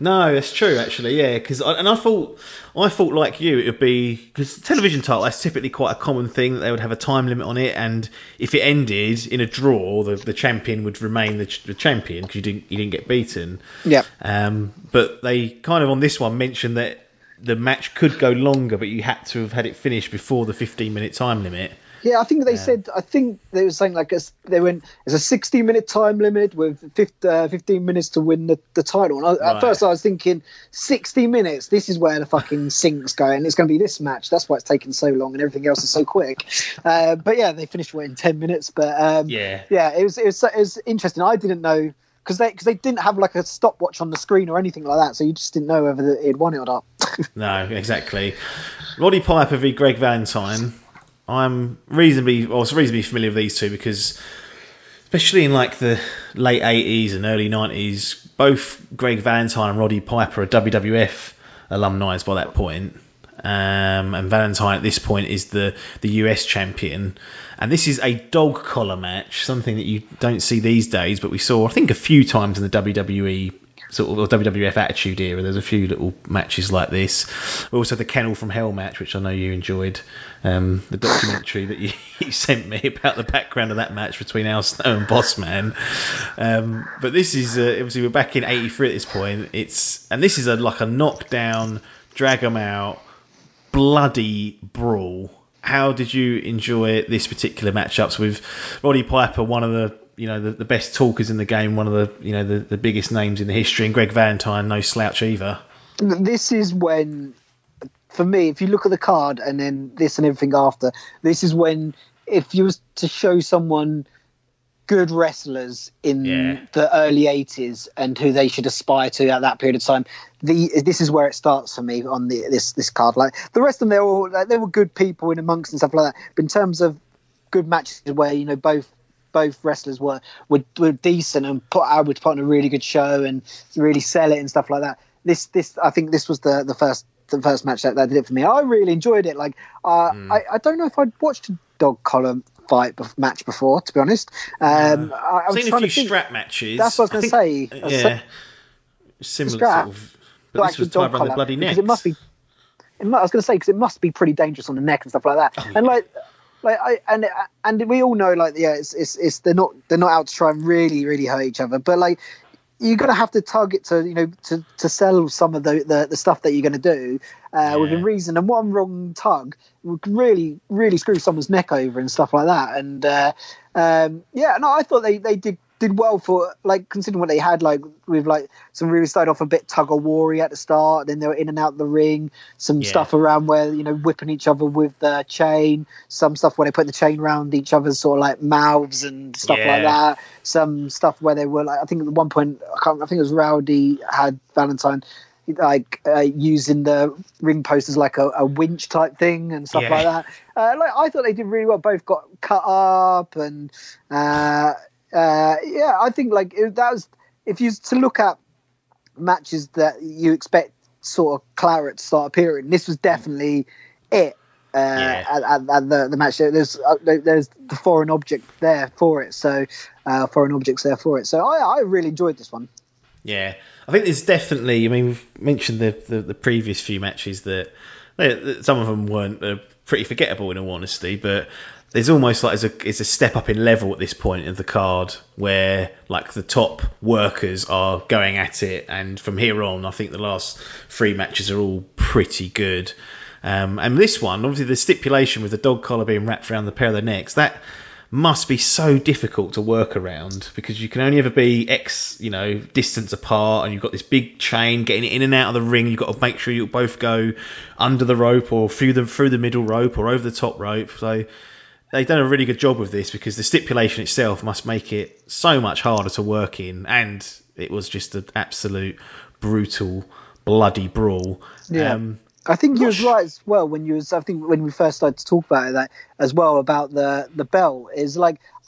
No, that's true, actually. Yeah, because I thought like you, it would be, because television title, that's typically quite a common thing, that they would have a time limit on it, and if it ended in a draw, the champion would remain the champion, because you didn't get beaten. Yeah. But they kind of on this one mentioned that the match could go longer, but you had to have had it finished before the 15-minute time limit. Yeah, I think they said. I think they were saying they went. It's a 60-minute time limit with 15 minutes to win the title. And at first, I was thinking 60 minutes. This is where the fucking sync's going. It's going to be this match. That's why it's taken so long, and everything else is so quick. But yeah, they finished in 10 minutes. But it was interesting. I didn't know, because they didn't have like a stopwatch on the screen or anything like that, so you just didn't know whether he'd won it or not. No, exactly. Roddy Piper v Greg Valentine. I was reasonably familiar with these two, because especially in like the late 80s and early 90s, both Greg Valentine and Roddy Piper are WWF alumni by that point. And Valentine at this point is the US champion. And this is a dog collar match, something that you don't see these days, but we saw, I think, a few times in the WWE sort of, or WWF Attitude Era. There's a few little matches like this. Also the Kennel from Hell match, which I know you enjoyed, the documentary that you sent me about the background of that match between Al Snow and Bossman. But this is obviously we're back in '83 at this point. And this is like a knockdown, drag 'em out, bloody brawl. How did you enjoy this particular matchups with Roddy Piper, one of the best talkers in the game, one of the biggest names in the history, and Greg Valentine, no slouch either? This is when, for me, if you look at the card and then this and everything after, this is when, if you was to show someone good wrestlers in the early 80s and who they should aspire to at that period of time, this is where it starts for me on this card. Like the rest of them, they were good people in amongst and stuff like that. But in terms of good matches where both wrestlers were decent and would put on a really good show and really sell it and stuff like that. This I think this was the first match that did it for me. I really enjoyed it. Like I don't know if I'd watched a dog collar match before, to be honest. I've seen a few strap matches. That's what I was going to say. Yeah, similar sort of. But this was tied around the bloody neck. It must be. I was going to say because it must be pretty dangerous on the neck and stuff like that. And and we all know it's they're not out to try and really hurt each other, but like you're gonna have to target to sell some of the stuff that you're gonna do within reason. And one wrong tug would really screw someone's neck over and stuff like that. And I thought they did well for considering what they had with some really started off a bit tug of war at the start, then they were in and out the ring, some stuff around where whipping each other with the chain, some stuff where they put the chain around each other's sort of mouths and stuff like that, some stuff where they were I think at one point I think it was Rowdy had Valentine using the ring post as a winch type thing and stuff like that. I thought they did really well. Both got cut up and I think that was, if you to look at matches that you expect sort of Claret to start appearing, this was definitely it. At the match, there's the foreign object there for it. So foreign objects there for it. So I really enjoyed this one. Yeah, I think there's definitely. I mean, we've mentioned the previous few matches that some of them weren't pretty forgettable in all honesty, but there's almost it's a step up in level at this point of the card where the top workers are going at it, and from here on I think the last three matches are all pretty good. And this one, obviously the stipulation with the dog collar being wrapped around the pair of their necks, that must be so difficult to work around because you can only ever be X distance apart, and you've got this big chain getting in and out of the ring. You've got to make sure you both go under the rope or through the middle rope or over the top rope. So they've done a really good job with this because the stipulation itself must make it so much harder to work in, and it was just an absolute brutal, bloody brawl. Yeah. I think you was right as well when we first started to talk about that as well about the belt is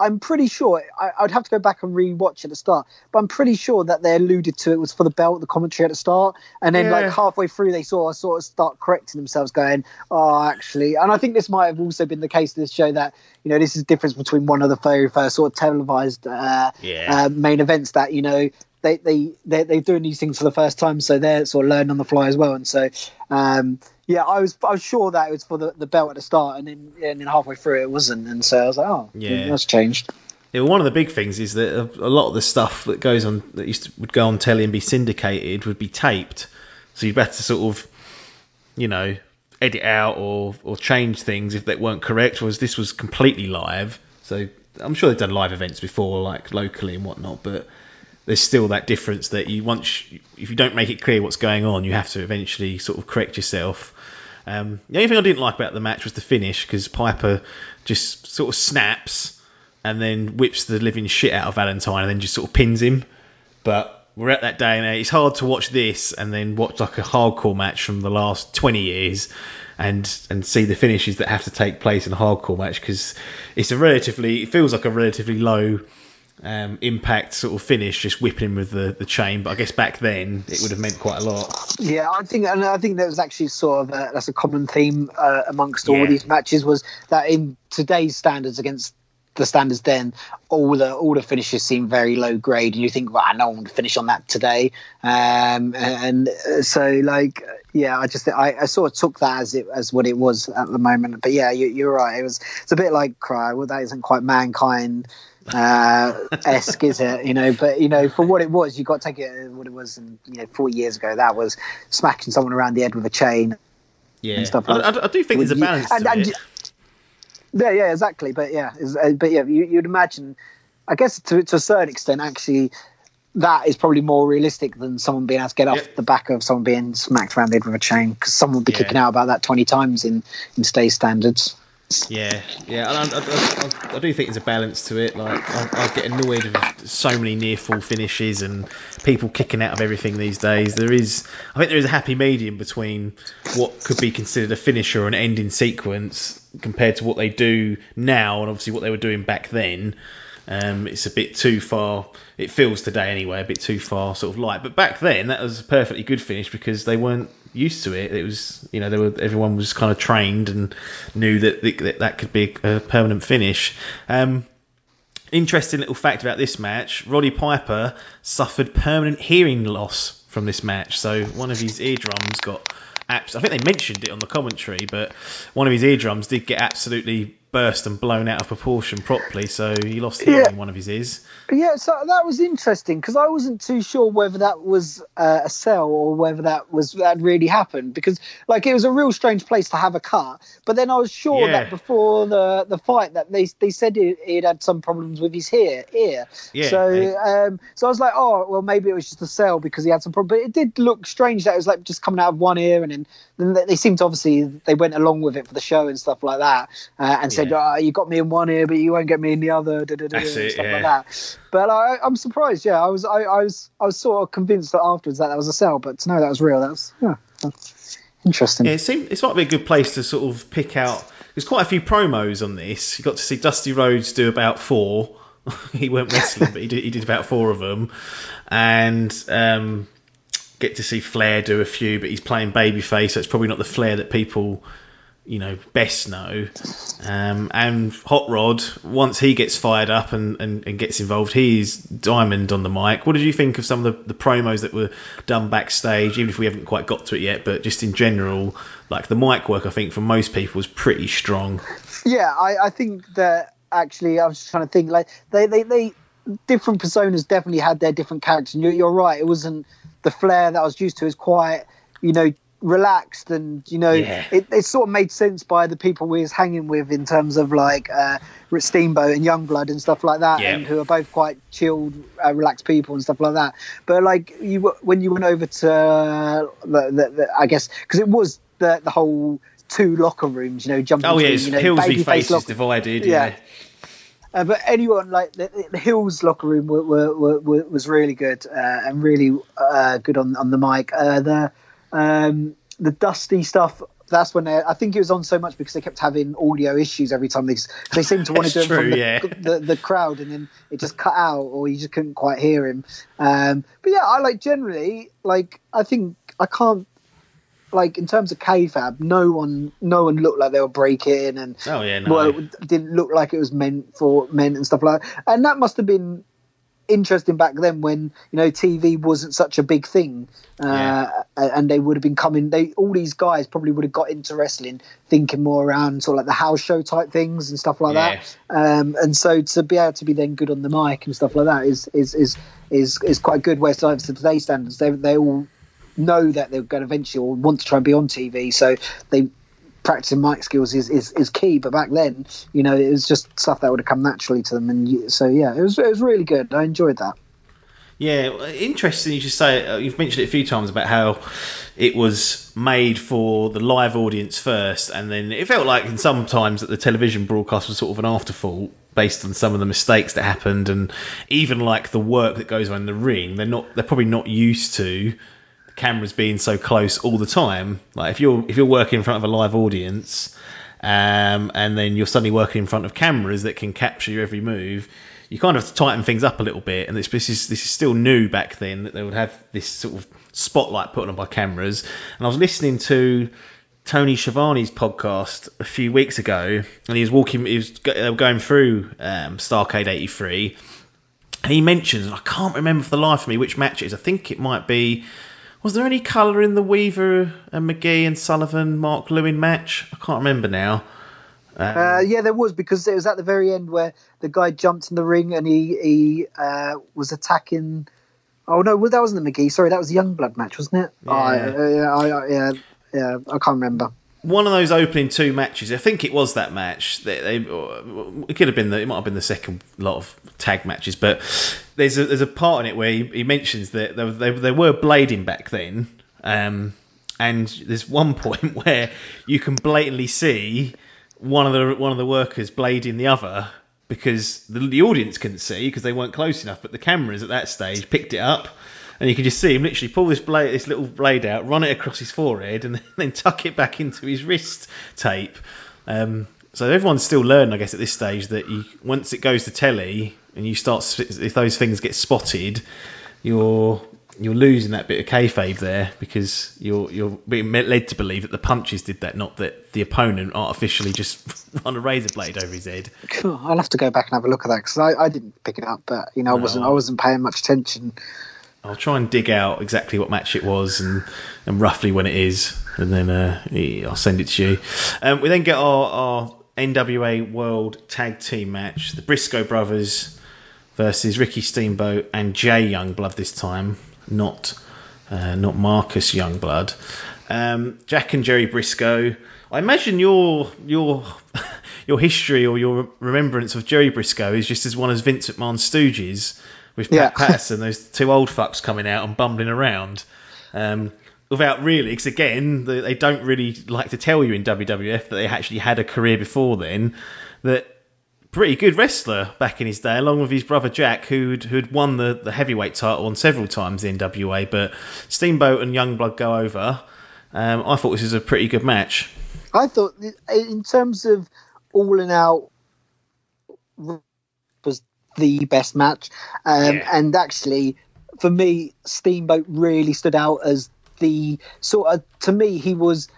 I'm pretty sure I'd have to go back and re-watch at the start, but I'm pretty sure that they alluded to it was for the belt, the commentary at the start, and then halfway through they sort of start correcting themselves, going, "Oh, actually," and I think this might have also been the case to show that this is the difference between one of the very first sort of televised main events that they're doing these things for the first time, so they're sort of learning on the fly as well. And so I was sure that it was for the belt at the start, and then halfway through it wasn't, and so I was like, oh yeah, that's changed. Yeah, well, one of the big things is that a lot of the stuff that goes on that would go on telly and be syndicated would be taped, so you'd have to sort of edit out or change things if they weren't correct. Whereas this was completely live, so I'm sure they've done live events before locally and whatnot, but there's still that difference that if you don't make it clear what's going on, you have to eventually sort of correct yourself. The only thing I didn't like about the match was the finish, because Piper just sort of snaps and then whips the living shit out of Valentine and then just sort of pins him. But we're at that day and age. It's hard to watch this and then watch a hardcore match from the last 20 years and see the finishes that have to take place in a hardcore match, because it feels like a relatively low Impact sort of finish, just whipping him with the chain. But I guess back then it would have meant quite a lot. Yeah, I think that was actually sort of that's a common theme amongst all these matches, was that in today's standards against the standards then, all the finishes seem very low grade, and you think, wow, no one would finish on that today. And so, like, yeah, I sort of took that as what it was at the moment. But yeah, you're right. It's a bit like Cry. Well, that isn't quite Mankind esque, is it? But for what it was, you got to take it what it was. And 4 years ago, that was smacking someone around the head with a chain. Yeah, and stuff like I do think there's a balance to it. Yeah, exactly. But you'd imagine, I guess to a certain extent, actually, that is probably more realistic than someone being able to get off the back of someone being smacked around the head with a chain, because someone would be kicking out about that 20 times in today's standards. Yeah. I do think there's a balance to it. Like, I get annoyed with so many near fall finishes and people kicking out of everything these days. I think there is a happy medium between what could be considered a finisher or an ending sequence compared to what they do now, and obviously what they were doing back then. It's a bit too far. It feels today anyway a bit too far sort of light. But back then that was a perfectly good finish because they weren't used to it. It was everyone was kind of trained and knew that could be a permanent finish. Interesting little fact about this match: Roddy Piper suffered permanent hearing loss from this match. So one of his eardrums got. I think they mentioned it on the commentary, but one of his eardrums did get absolutely burst and blown out of proportion properly, so he lost hearing in one of his ears. Yeah, so that was interesting because I wasn't too sure whether that was a sell or whether that really happened, because like it was a real strange place to have a cut. But then I was sure that before the fight that they said he'd had some problems with his ear. Yeah. So I was like, oh well, maybe it was just a sell because he had some problems. But it did look strange that it was like just coming out of one ear, and then they seemed to obviously they went along with it for the show and stuff like that, and said, oh, you got me in one ear, but you won't get me in the other. That's it, stuff like that. But I'm surprised. Yeah, I was sort of convinced that afterwards that was a sell, but to know that was real, that was interesting. Yeah, it might be a good place to sort of pick out. There's quite a few promos on this. You got to see Dusty Rhodes do about 4. He weren't wrestling, but he did about 4 of them, and get to see Flair do a few, but he's playing babyface, so it's probably not the Flair that people best know. And Hot Rod, once he gets fired up and gets involved, he's diamond on the mic. What did you think of some of the promos that were done backstage, even if we haven't quite got to it yet, but just in general, like the mic work, I think for most people was pretty strong. Yeah, I think that actually, I was just trying to think, like they different personas definitely had their different characters, and you're right, it wasn't the Flair that I was used to. Is quite relaxed, and it sort of made sense by the people we was hanging with in terms of like Steamboat and Youngblood and stuff like that, and who are both quite chilled, relaxed people and stuff like that. But like when you went over to the I guess because it was the whole 2 locker rooms, jumping. Oh yeah, it's Hills v Faces divided. Yeah. But anyone like the Hills locker room was really good and really good on the mic. The Dusty stuff, that's when I think it was on so much because they kept having audio issues every time they seemed to want to do it from the crowd, and then it just cut out or you just couldn't quite hear him. But yeah, I generally I think I can't, in terms of kayfabe, no one looked like they were breaking, and it didn't look like it was meant and stuff like that. And that must have been interesting back then when TV wasn't such a big thing, and they would have been coming. All these guys probably would have got into wrestling thinking more around sort of like the house show type things and stuff like that. And so to be able to be then good on the mic and stuff like that is quite good. Whereas to today's standards, they all know that they're going to eventually or want to try and be on TV, so they practicing mic skills is key. But back then, it was just stuff that would have come naturally to them, and so yeah, it was really good. I enjoyed that. Yeah, interesting. You should say you've mentioned it a few times about how it was made for the live audience first, and then it felt like in some times that the television broadcast was sort of an afterthought based on some of the mistakes that happened, and even like the work that goes on in the ring. They're probably not used to cameras being so close all the time. Like if you're working in front of a live audience, and then you're suddenly working in front of cameras that can capture your every move, you kind of tighten things up a little bit, and this is still new back then, that they would have this sort of spotlight put on by cameras. And I was listening to Tony Schiavone's podcast a few weeks ago, and they were going through Starrcade 83, and he mentions, and I can't remember for the life of me which match it is. I think it might be, was there any colour in the Weaver and McGee and Sullivan Mark Lewin match? I can't remember now. Yeah, there was, because it was at the very end where the guy jumped in the ring and he was attacking. Oh no, that wasn't the McGee. Sorry, that was the Youngblood match, wasn't it? Yeah. I can't remember. One of those opening two matches, I think it was that match. It could have been it might have been the second lot of tag matches, but there's a part in it where he mentions that they were blading back then, and there's one point where you can blatantly see one of the workers blading the other, because the audience couldn't see because they weren't close enough, but the cameras at that stage picked it up, and you could just see him literally pull this little blade out, run it across his forehead, and then tuck it back into his wrist tape. So everyone's still learning, I guess, at this stage, that once it goes to telly and if those things get spotted, you're losing that bit of kayfabe there, because you're being led to believe that the punches did that, not that the opponent artificially just run a razor blade over his head. Cool. I'll have to go back and have a look at that, because I didn't pick it up, but I wasn't paying much attention. I'll try and dig out exactly what match it was and roughly when it is, and then I'll send it to you. We then get our NWA World Tag Team match, the Briscoe brothers versus Ricky Steamboat and Jay Youngblood this time. Not Marcus Youngblood. Jack and Jerry Brisco. I imagine your history or your remembrance of Jerry Brisco is just as one as Vince McMahon's Stooges, with Pat Patterson, those two old fucks coming out and bumbling around. Without really, because again, they don't really like to tell you in WWF that they actually had a career before then. That pretty good wrestler back in his day, along with his brother Jack, who'd won the heavyweight title on several times in NWA. But Steamboat and Youngblood go over. I thought this was a pretty good match. I thought, in terms of all in out, was the best match. And actually, for me, Steamboat really stood out as the sort of, to me, he was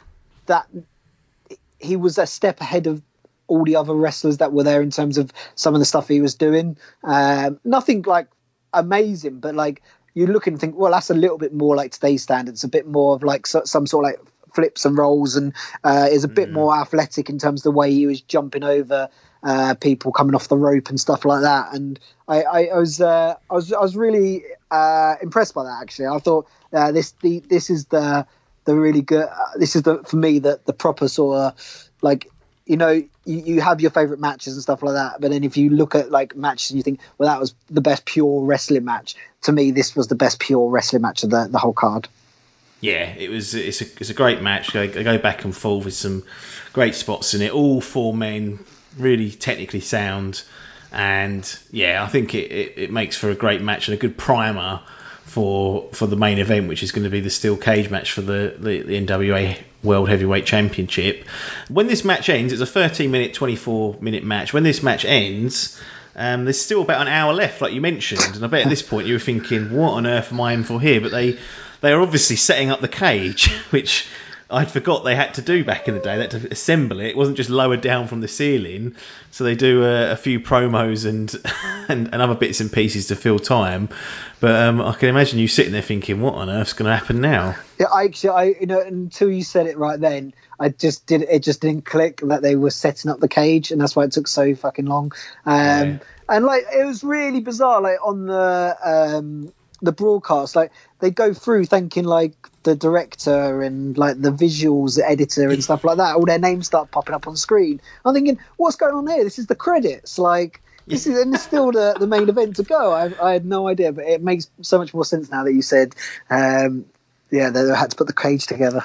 a step ahead of all the other wrestlers that were there in terms of some of the stuff he was doing. Nothing like amazing, but like you look and think, well, that's a little bit more like today's standards, a bit more of like some sort of like flips and rolls, and is a bit more athletic in terms of the way he was jumping over people coming off the rope and stuff like that. And I was really impressed by that, actually. I thought this is the really good. This is for me the proper sort of like, you have your favourite matches and stuff like that, but then if you look at like matches and you think, well, that was the best pure wrestling match, to me this was the best pure wrestling match of the whole card. Yeah, it's a great match. I go back and forth with some great spots in it. All four men really technically sound, and yeah, I think it makes for a great match and a good primer for the main event, which is going to be the steel cage match for the NWA World Heavyweight Championship. When this match ends, it's a 13-minute, 24-minute match. When this match ends, there's still about an hour left, like you mentioned, and I bet at this point you were thinking, what on earth am I in for here? But they are obviously setting up the cage, which I'd forgot they had to do back in the day. They had to assemble it. It wasn't just lowered down from the ceiling. So they do a few promos and other bits and pieces to fill time. But I can imagine you sitting there thinking, what on earth's going to happen now? Yeah, I until you said it right then, it just didn't click that they were setting up the cage, and that's why it took so fucking long. And like, it was really bizarre, like on the broadcast, like they go through thanking like the director and like the visuals editor and stuff like that. All their names start popping up on screen. I'm thinking, what's going on here? This is the credits. Like, this is, and it's still the main event to go. I had no idea, but it makes so much more sense now that you said, they had to put the cage together.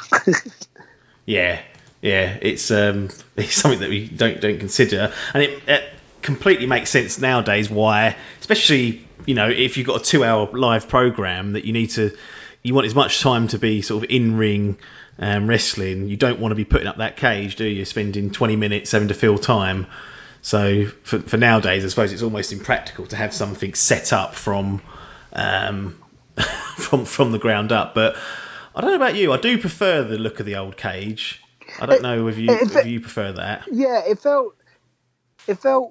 yeah, it's something that we don't consider, and it completely makes sense nowadays why, especially if you've got a 2-hour live program that you want as much time to be sort of in ring wrestling. You don't want to be putting up that cage, do you? Spending 20 minutes having to fill time. So for nowadays, I suppose it's almost impractical to have something set up from the ground up. But I don't know about you. I do prefer the look of the old cage. I don't know if you prefer that. Yeah, it felt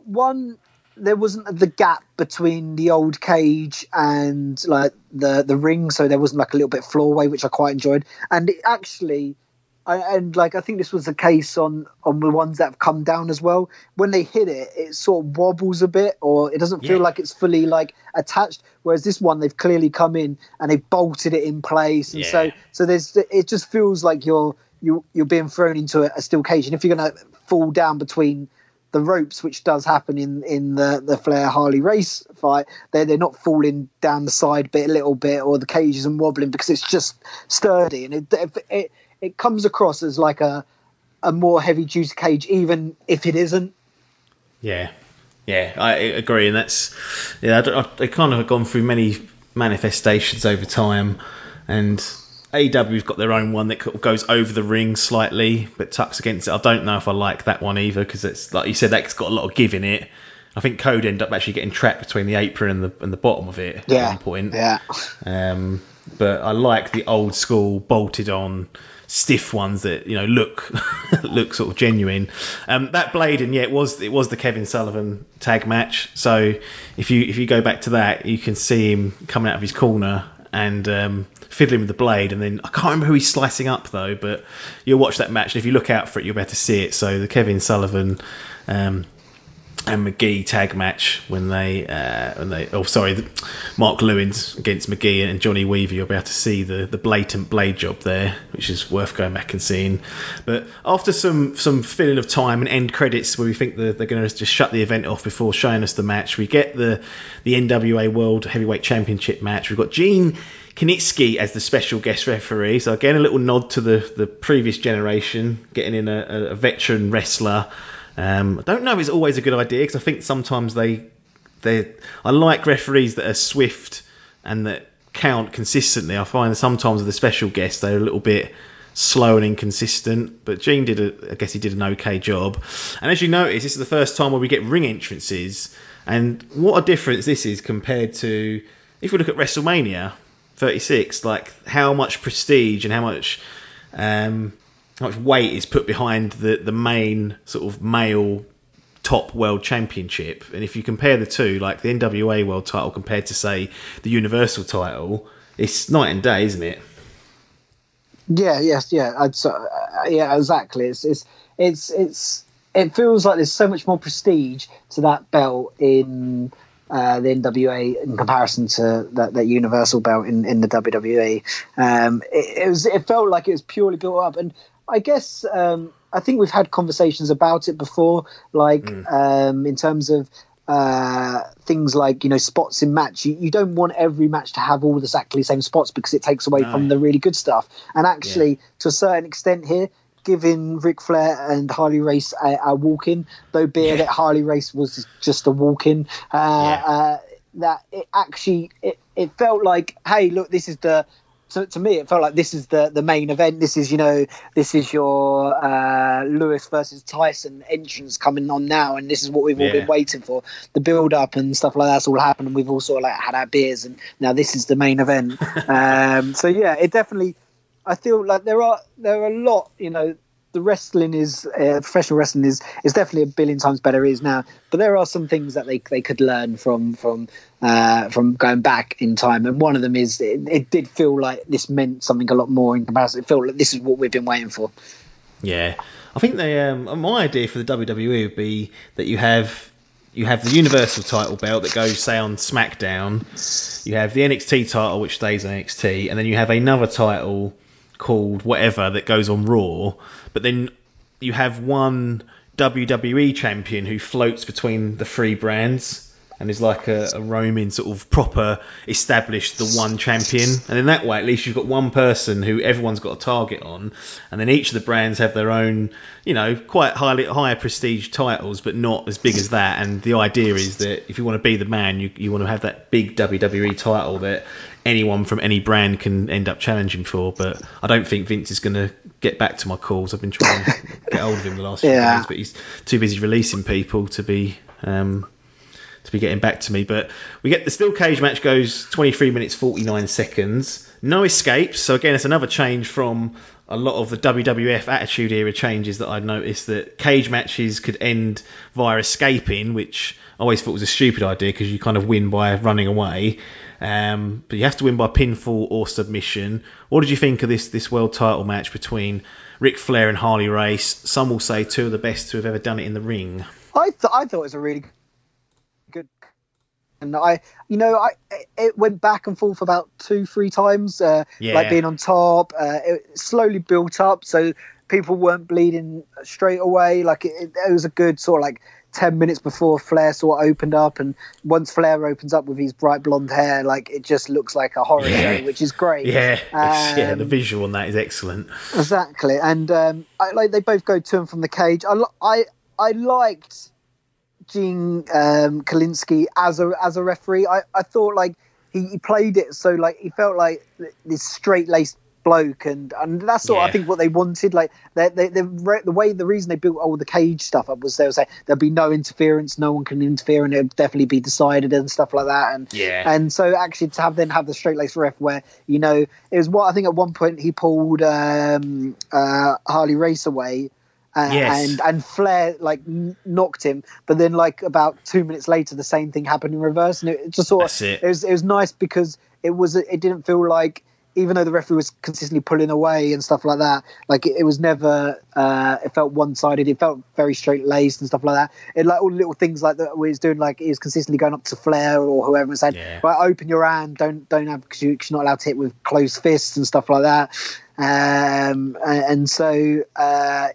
one. There wasn't the gap between the old cage and like the ring, so there wasn't like a little bit of floorway, which I quite enjoyed. And it actually, I think this was the case on the ones that have come down as well. When they hit it, it sort of wobbles a bit, or it doesn't feel like it's fully like attached. Whereas this one, they've clearly come in and they bolted it in place, and so it just feels like you're being thrown into a steel cage, and if you're gonna fall down between the ropes, which does happen in the Flair Harley Race fight, they're not falling down the side bit a little bit, or the cage isn't wobbling because it's just sturdy, and it comes across as like a more heavy duty cage, even if it isn't. Yeah, I agree, and that's they kind of have gone through many manifestations over time, and AEW's got their own one that goes over the ring slightly but tucks against it. I don't know if I like that one either, because it's like you said, that's got a lot of give in it. I think Code ended up actually getting trapped between the apron and the bottom of it at one point. Yeah. But I like the old school bolted on stiff ones that look sort of genuine. That blade, and it was the Kevin Sullivan tag match. So if you go back to that, you can see him coming out of his corner and fiddling with the blade, and then I can't remember who he's slicing up though, but you'll watch that match, and if you look out for it, you'll be able to see it. So the Kevin Sullivan and McGee tag match when they Mark Lewins against McGee and Johnny Weaver, you'll be able to see the blatant blade job there, which is worth going back and seeing. But after some filling of time and end credits where we think they're going to just shut the event off before showing us the match, we get the NWA World Heavyweight Championship match. We've got Gene Knitsky as the special guest referee, so again a little nod to the previous generation, getting in a veteran wrestler. I don't know if it's always a good idea, because I think sometimes I like referees that are swift and that count consistently. I find that sometimes with the special guests they're a little bit slow and inconsistent, but Gene I guess he did an okay job. And as you notice, this is the first time where we get ring entrances, and what a difference this is compared to if we look at WrestleMania 36, like how much prestige and how much weight is put behind the main sort of male top world championship. And if you compare the two, like the NWA world title compared to, say, the Universal title, it's night and day, isn't it? Yeah, exactly. It feels like there's so much more prestige to that belt in the NWA in comparison to that Universal belt in the WWE. It felt like it was purely built up, and I guess I think we've had conversations about it before, like in terms of things like spots in match. You don't want every match to have all exactly the same spots, because it takes away from the really good stuff. And actually, to a certain extent here, giving Ric Flair and Harley Race a walk-in, though be it that Harley Race was just a walk-in, that it actually it felt like, hey, look, this is the. So to me, it felt like this is the main event. This is your Lewis versus Tyson entrance coming on now, and this is what we've all been waiting for. The build up and stuff like that's all happened, and we've all sort of like had our beers, and now this is the main event. So yeah, it definitely. I feel like there are a lot. The wrestling is professional wrestling is definitely a billion times better is now, but there are some things that they could learn from going back in time, and one of them is it did feel like this meant something a lot more in comparison. It felt like this is what we've been waiting for. Yeah, I think my idea for the WWE would be that you have the Universal title belt that goes, say, on SmackDown. You have the NXT title, which stays on NXT, and then you have another title called whatever that goes on Raw, but then you have one WWE champion who floats between the three brands, and there's like a Roman sort of proper established the one champion, and in that way at least you've got one person who everyone's got a target on, and then each of the brands have their own, you know, quite higher prestige titles, but not as big as that. And the idea is that if you want to be the man, you want to have that big WWE title that anyone from any brand can end up challenging for. But I don't think Vince is going to get back to my calls. I've been trying to get hold of him the last few days, but he's too busy releasing people to be getting back to me. But we get the steel cage match, goes 23 minutes 49 seconds, no escapes. So again, it's another change from a lot of the WWF Attitude Era changes that I'd noticed, that cage matches could end via escaping, which I always thought was a stupid idea because you kind of win by running away. But you have to win by pinfall or submission. What did you think of this world title match between Ric Flair and Harley Race? Some will say two of the best to have ever done it in the ring. I thought it was a really good, and it went back and forth about 2-3 times, like being on top. It slowly built up, so people weren't bleeding straight away. Like it was a good sort of like 10 minutes before Flair sort of opened up, and once Flair opens up with his bright blonde hair, like it just looks like a horror show, which is great. The visual on that is excellent. Exactly, and they both go to and from the cage. I liked Gene Kalinsky as a referee. I thought like he played it so like he felt like this straight-laced bloke, and that's sort of, I think, what they wanted. Like the reason they built all the cage stuff up was they were saying there'll be no interference, no one can interfere, and it'll definitely be decided and stuff like that. And so actually to have the straight laced ref where, you know, it was what I think at one point he pulled Harley Race away. And Flair like knocked him, but then like about 2 minutes later the same thing happened in reverse, and it just sort of it was nice because it didn't feel like, even though the referee was consistently pulling away and stuff like that, like it was never it felt one-sided. It felt very straight-laced and stuff like that. It like all the little things like that where he's doing, like he was consistently going up to Flair or whoever and saying, right, open your hand, don't have, because you're not allowed to hit with closed fists and stuff like that. And so I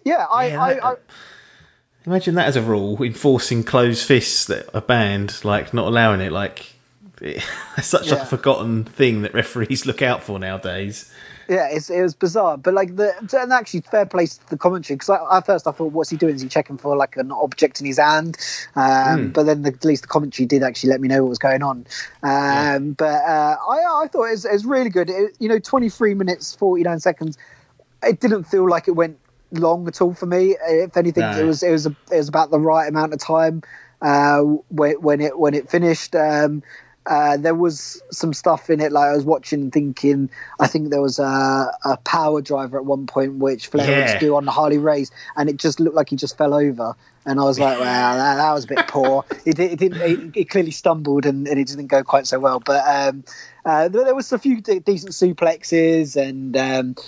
imagine that as a rule, enforcing closed fists that are banned, like not allowing it. Like it's such a forgotten thing that referees look out for nowadays. Yeah, it was bizarre, but like and actually fair play to the commentary, because at first I thought, what's he doing? Is he checking for like an object in his hand? But then at least the commentary did actually let me know what was going on. But I thought it was really good. 23 minutes 49 seconds. It didn't feel like it went long at all for me. If anything, it was about the right amount of time when it finished. There was some stuff in it, like I was watching thinking, I think there was a power driver at one point which Flair went to do on the Harley Race, and it just looked like he just fell over, and I was like, wow, that was a bit poor. He clearly stumbled and it didn't go quite so well, but there was a few decent suplexes, and and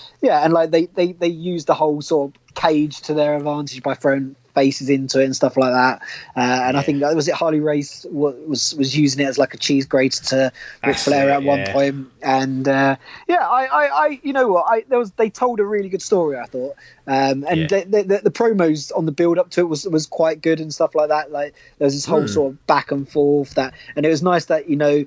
like they used the whole sort of cage to their advantage by throwing faces into it and stuff like that, and I think was it Harley Race was using it as like a cheese grater to Ric Flair at one point, and I you know what, they told a really good story, I thought, the promos on the build up to it was quite good and stuff like that. Like there was this whole sort of back and forth and it was nice that, you know,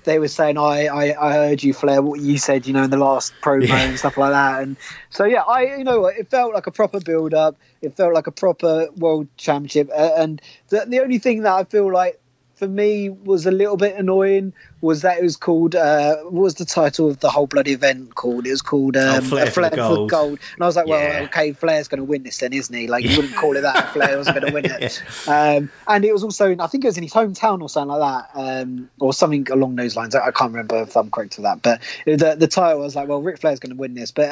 they were saying, I heard you, Flair, what you said, you know, in the last promo and stuff like that. And so, it felt like a proper build-up. It felt like a proper world championship. And the only thing that I feel like, for me, was a little bit annoying was that it was called, what was the title of the whole bloody event called? It was called Flair for Gold. And I was like, well, okay, Flair's going to win this then, isn't he? Like, you wouldn't call it that if Flair wasn't going to win it. And it was also, I think it was in his hometown or something like that, or something along those lines. I can't remember if I'm correct with that. But the title was like, well, Ric Flair's going to win this. But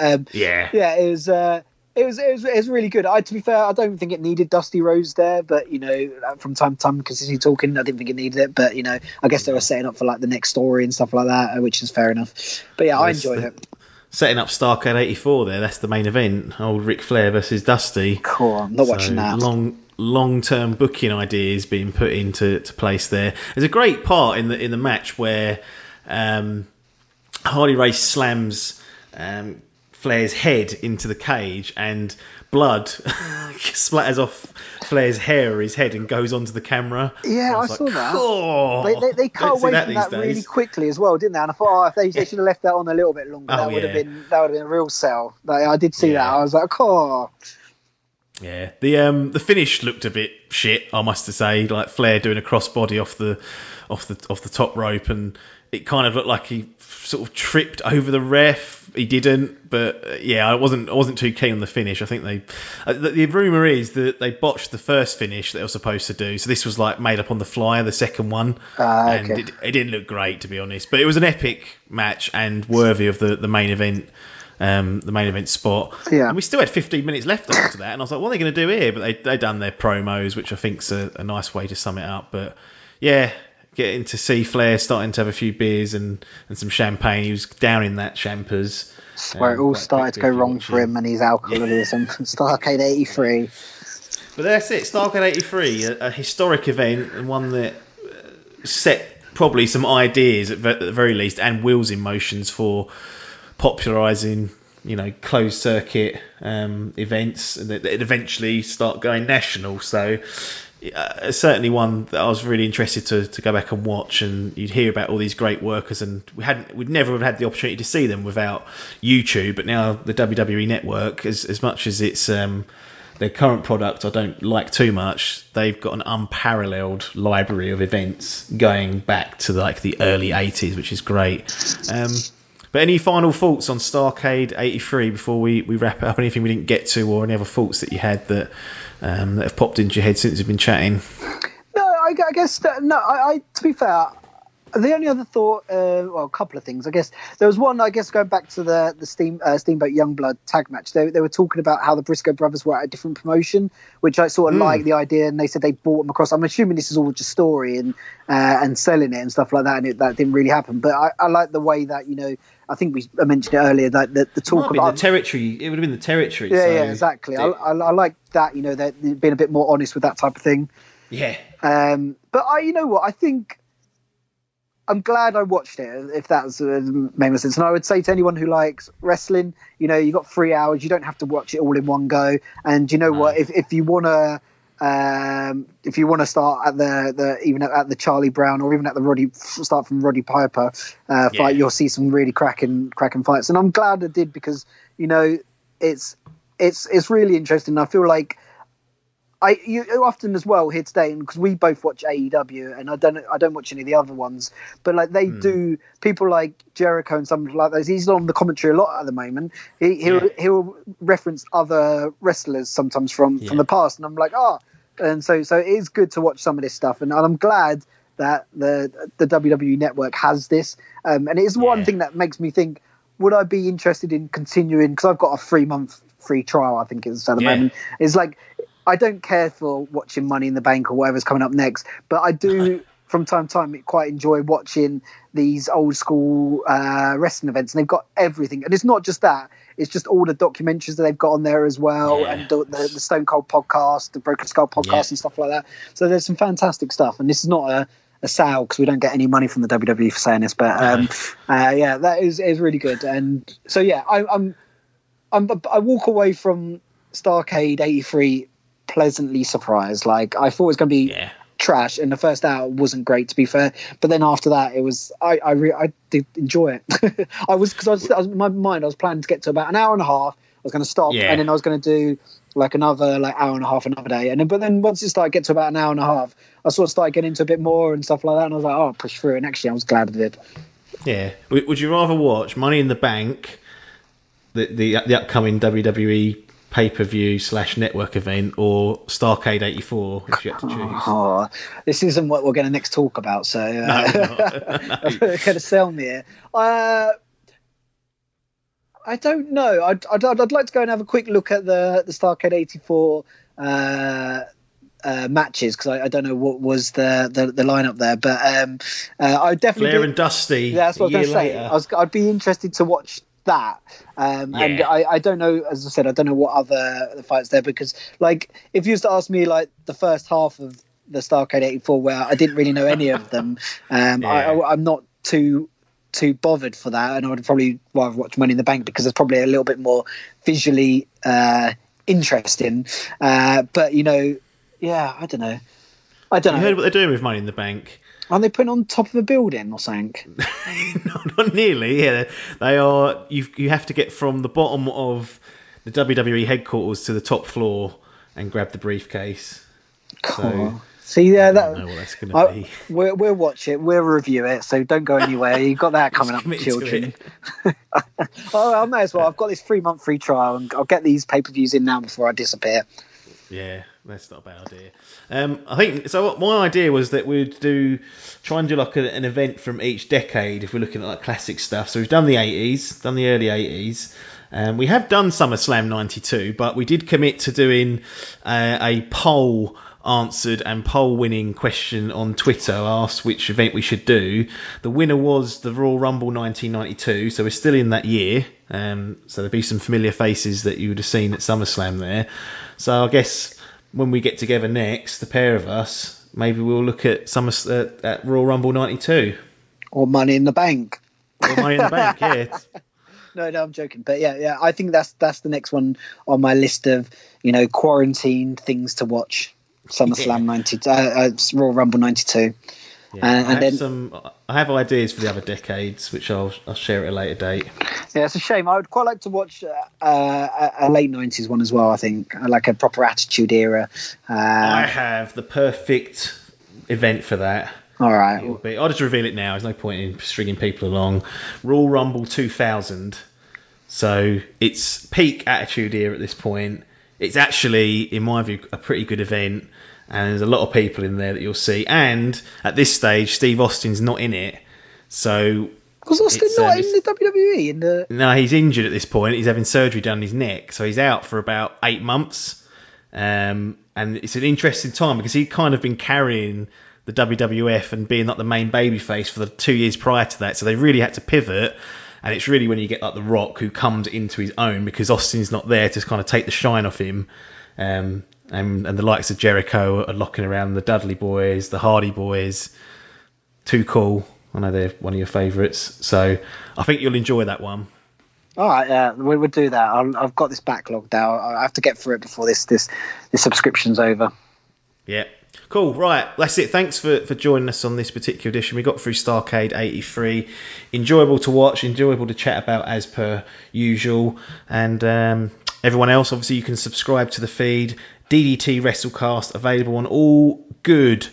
it was really good. To be fair, I don't think it needed Dusty Rhodes there, but, you know, from time to time, consistently talking, I didn't think it needed it. But, you know, I guess they were setting up for like the next story and stuff like that, which is fair enough. But I enjoyed it. Setting up Starrcade 84 there, that's the main event. Old Ric Flair versus Dusty. Cool, I'm not watching that. Long-term booking ideas being put into place there. There's a great part in the match where Harley Race slams Flair's head into the cage, and blood splatters off Flair's hair or his head and goes onto the camera. Yeah, I saw that. They cut away from that really quickly as well, didn't they? And I thought, if they should have left that on a little bit longer, that would have been a real sell. I did see that. I was like, oh. Yeah, the finish looked a bit shit, I must say. Like Flair doing a crossbody off the top rope, and it kind of looked like he sort of tripped over the ref. He didn't, but I wasn't too keen on the finish. I think the rumor is that they botched the first finish that they were supposed to do, so this was like made up on the fly, the second one, and it didn't look great, to be honest. But it was an epic match and worthy of the main event. The main event spot. Yeah. And we still had 15 minutes left after that, and I was like, what are they going to do here? But they done their promos, which I think's a nice way to sum it up. But yeah, getting to see Flair starting to have a few beers and some champagne. He was down in that champers. Where it all started to go wrong for him and his alcoholism. Starrcade 83. But that's it, Starrcade 83, a historic event, and one that set probably some ideas at the very least, and wheels in motions for popularising, closed circuit events that eventually start going national. So certainly one that I was really interested to go back and watch, and you'd hear about all these great workers, and we'd never have had the opportunity to see them without YouTube. But now the WWE Network, as much as it's their current product I don't like too much, they've got an unparalleled library of events going back to like the early 80s, which is great. But any final thoughts on Starrcade 83 before we wrap it up? Anything we didn't get to, or any other thoughts that you had that have popped into your head since we've been chatting? No, I guess no. To be fair, the only other thought, a couple of things. I guess there was one. I guess going back to the Steamboat Youngblood tag match, they were talking about how the Briscoe brothers were at a different promotion, which I sort of liked the idea. And they said they brought them across. I'm assuming this is all just story and selling it and stuff like that, and that didn't really happen. But I like the way that I think I mentioned it earlier, that the talk about the territory. It would have been the territory. Yeah, yeah, exactly. I like that. That being a bit more honest with that type of thing. Yeah. But I think I'm glad I watched it, if that's made sense. And I would say to anyone who likes wrestling, you got 3 hours. You don't have to watch it all in one go. And what? If you want to. If you want to start at the Charlie Brown, or even at start from Roddy Piper fight, you'll see some really cracking fights. And I'm glad I did, because it's really interesting. I feel like you often as well here today, because we both watch AEW, and I don't watch any of the other ones, but like they do, people like Jericho and something like those. He's on the commentary a lot at the moment. He'll reference other wrestlers sometimes from the past, and I'm like, and so it is good to watch some of this stuff, and I'm glad that the WWE Network has this, and it is one thing that makes me think, would I be interested in continuing, because I've got a 3-month free trial, I think it's at the moment. It's like, I don't care for watching Money in the Bank or whatever's coming up next, but I do from time to time quite enjoy watching these old school wrestling events, and they've got everything. And it's not just that, it's just all the documentaries that they've got on there as well, and the Stone Cold podcast, the Broken Skull podcast and stuff like that. So there's some fantastic stuff, and this is not a sale, because we don't get any money from the WWE for saying this, but that is really good. And so I walk away from Starrcade 83 pleasantly surprised. Like, I thought it was going to be trash, and the first hour wasn't great, to be fair, but then after that it was I did enjoy it. I was in my mind I was planning to get to about an hour and a half. I was going to stop, and then I was going to do like another hour and a half another day, but then once it started getting to about an hour and a half, I sort of started getting into a bit more and stuff like that, and I was like, I'll push through it. And actually I was glad I did. Would you rather watch Money in the Bank, the upcoming WWE pay-per-view / network event, or Starrcade 84, if you had to choose? This isn't what we're going to next talk about, so no. Going to sell me here. I don't know. I'd like to go and have a quick look at the Starrcade 84 matches, because I don't know what was the lineup there, but I definitely Flair and Dusty. Yeah, that's what I was going to say. I'd be interested to watch that, and I don't know, as I said, I don't know what other fights there, because like if you used to ask me like the first half of the Starrcade 84, where I didn't really know any of them, I'm not too too bothered for that, and I would probably rather watch Money in the Bank because it's probably a little bit more visually interesting. But you know, yeah, I don't know. You heard what they're doing with Money in the Bank? Are they putting on top of a building or something? Not nearly. Yeah, they are. You have to get from the bottom of the WWE headquarters to the top floor and grab the briefcase. Cool. So, see, yeah, I don't know what that's going to be. We'll watch it. We'll review it. So don't go anywhere. You've got that coming up, children. I may as well. I've got this 3-month free trial, and I'll get these pay-per-views in now before I disappear. Yeah, that's not a bad idea. I think so. My idea was that we'd try and do like an event from each decade if we're looking at like classic stuff. So we've done the 80s, done the early 80s. We have done SummerSlam 92, but we did commit to doing a poll answered and poll winning question on Twitter, asked which event we should do. The winner was the Royal Rumble 1992, so we're still in that year. So there'll be some familiar faces that you would have seen at SummerSlam there. So I guess when we get together next, the pair of us, maybe we'll look at at Royal Rumble 92. Or Money in the Bank. Or Money in the Bank, yeah. No, I'm joking. But yeah, I think that's the next one on my list of, you know, quarantine things to watch. SummerSlam 92, Royal Rumble 92. Yeah, I have ideas for the other decades, which I'll share at a later date. Yeah, it's a shame. I would quite like to watch a late 90s one as well, I think. Like a proper Attitude Era. I have the perfect event for that. All right. I'll just reveal it now. There's no point in stringing people along. Royal Rumble 2000. So it's peak Attitude Era at this point. It's actually, in my view, a pretty good event. And there's a lot of people in there that you'll see. And at this stage, Steve Austin's not in it. So... Was Austin not in the WWE? No, he's injured at this point. He's having surgery done on his neck. So he's out for about 8 months. And it's an interesting time because he'd kind of been carrying the WWF and being like the main babyface for the 2 years prior to that. So they really had to pivot. And it's really when you get like The Rock who comes into his own because Austin's not there to kind of take the shine off him. And the likes of Jericho are locking around the Dudley Boys, the Hardy Boys. Too Cool. I know they're one of your favourites. So I think you'll enjoy that one. All right, yeah, we'll do that. I've got this backlogged now. I have to get through it before this subscription's over. Yeah. Cool, right, that's it. Thanks for joining us on this particular edition. We got through Starrcade 83. Enjoyable to watch, enjoyable to chat about as per usual. And everyone else, obviously, you can subscribe to the feed. DDT WrestleCast, available on all good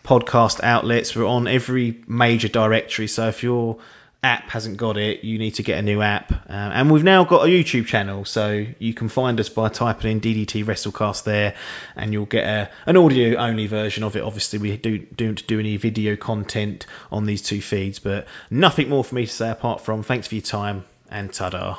podcast outlets. We're on every major directory, so if your app hasn't got it, you need to get a new app. And we've now got a YouTube channel, so you can find us by typing in DDT WrestleCast there, and you'll get an audio-only version of it. Obviously, we don't do any video content on these two feeds, but nothing more for me to say apart from thanks for your time, and ta-da.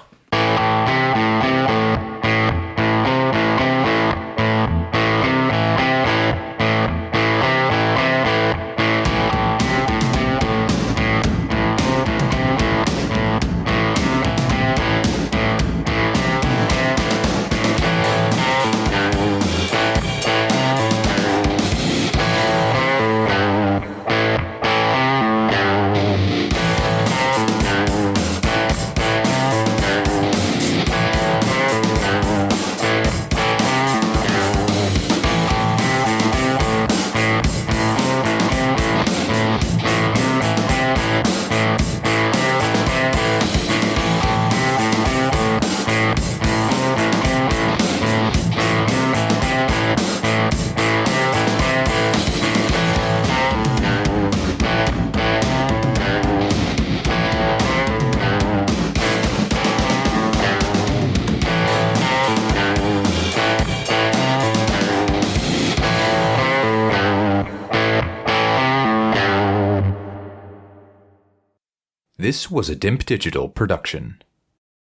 This was a DIMP Digital production.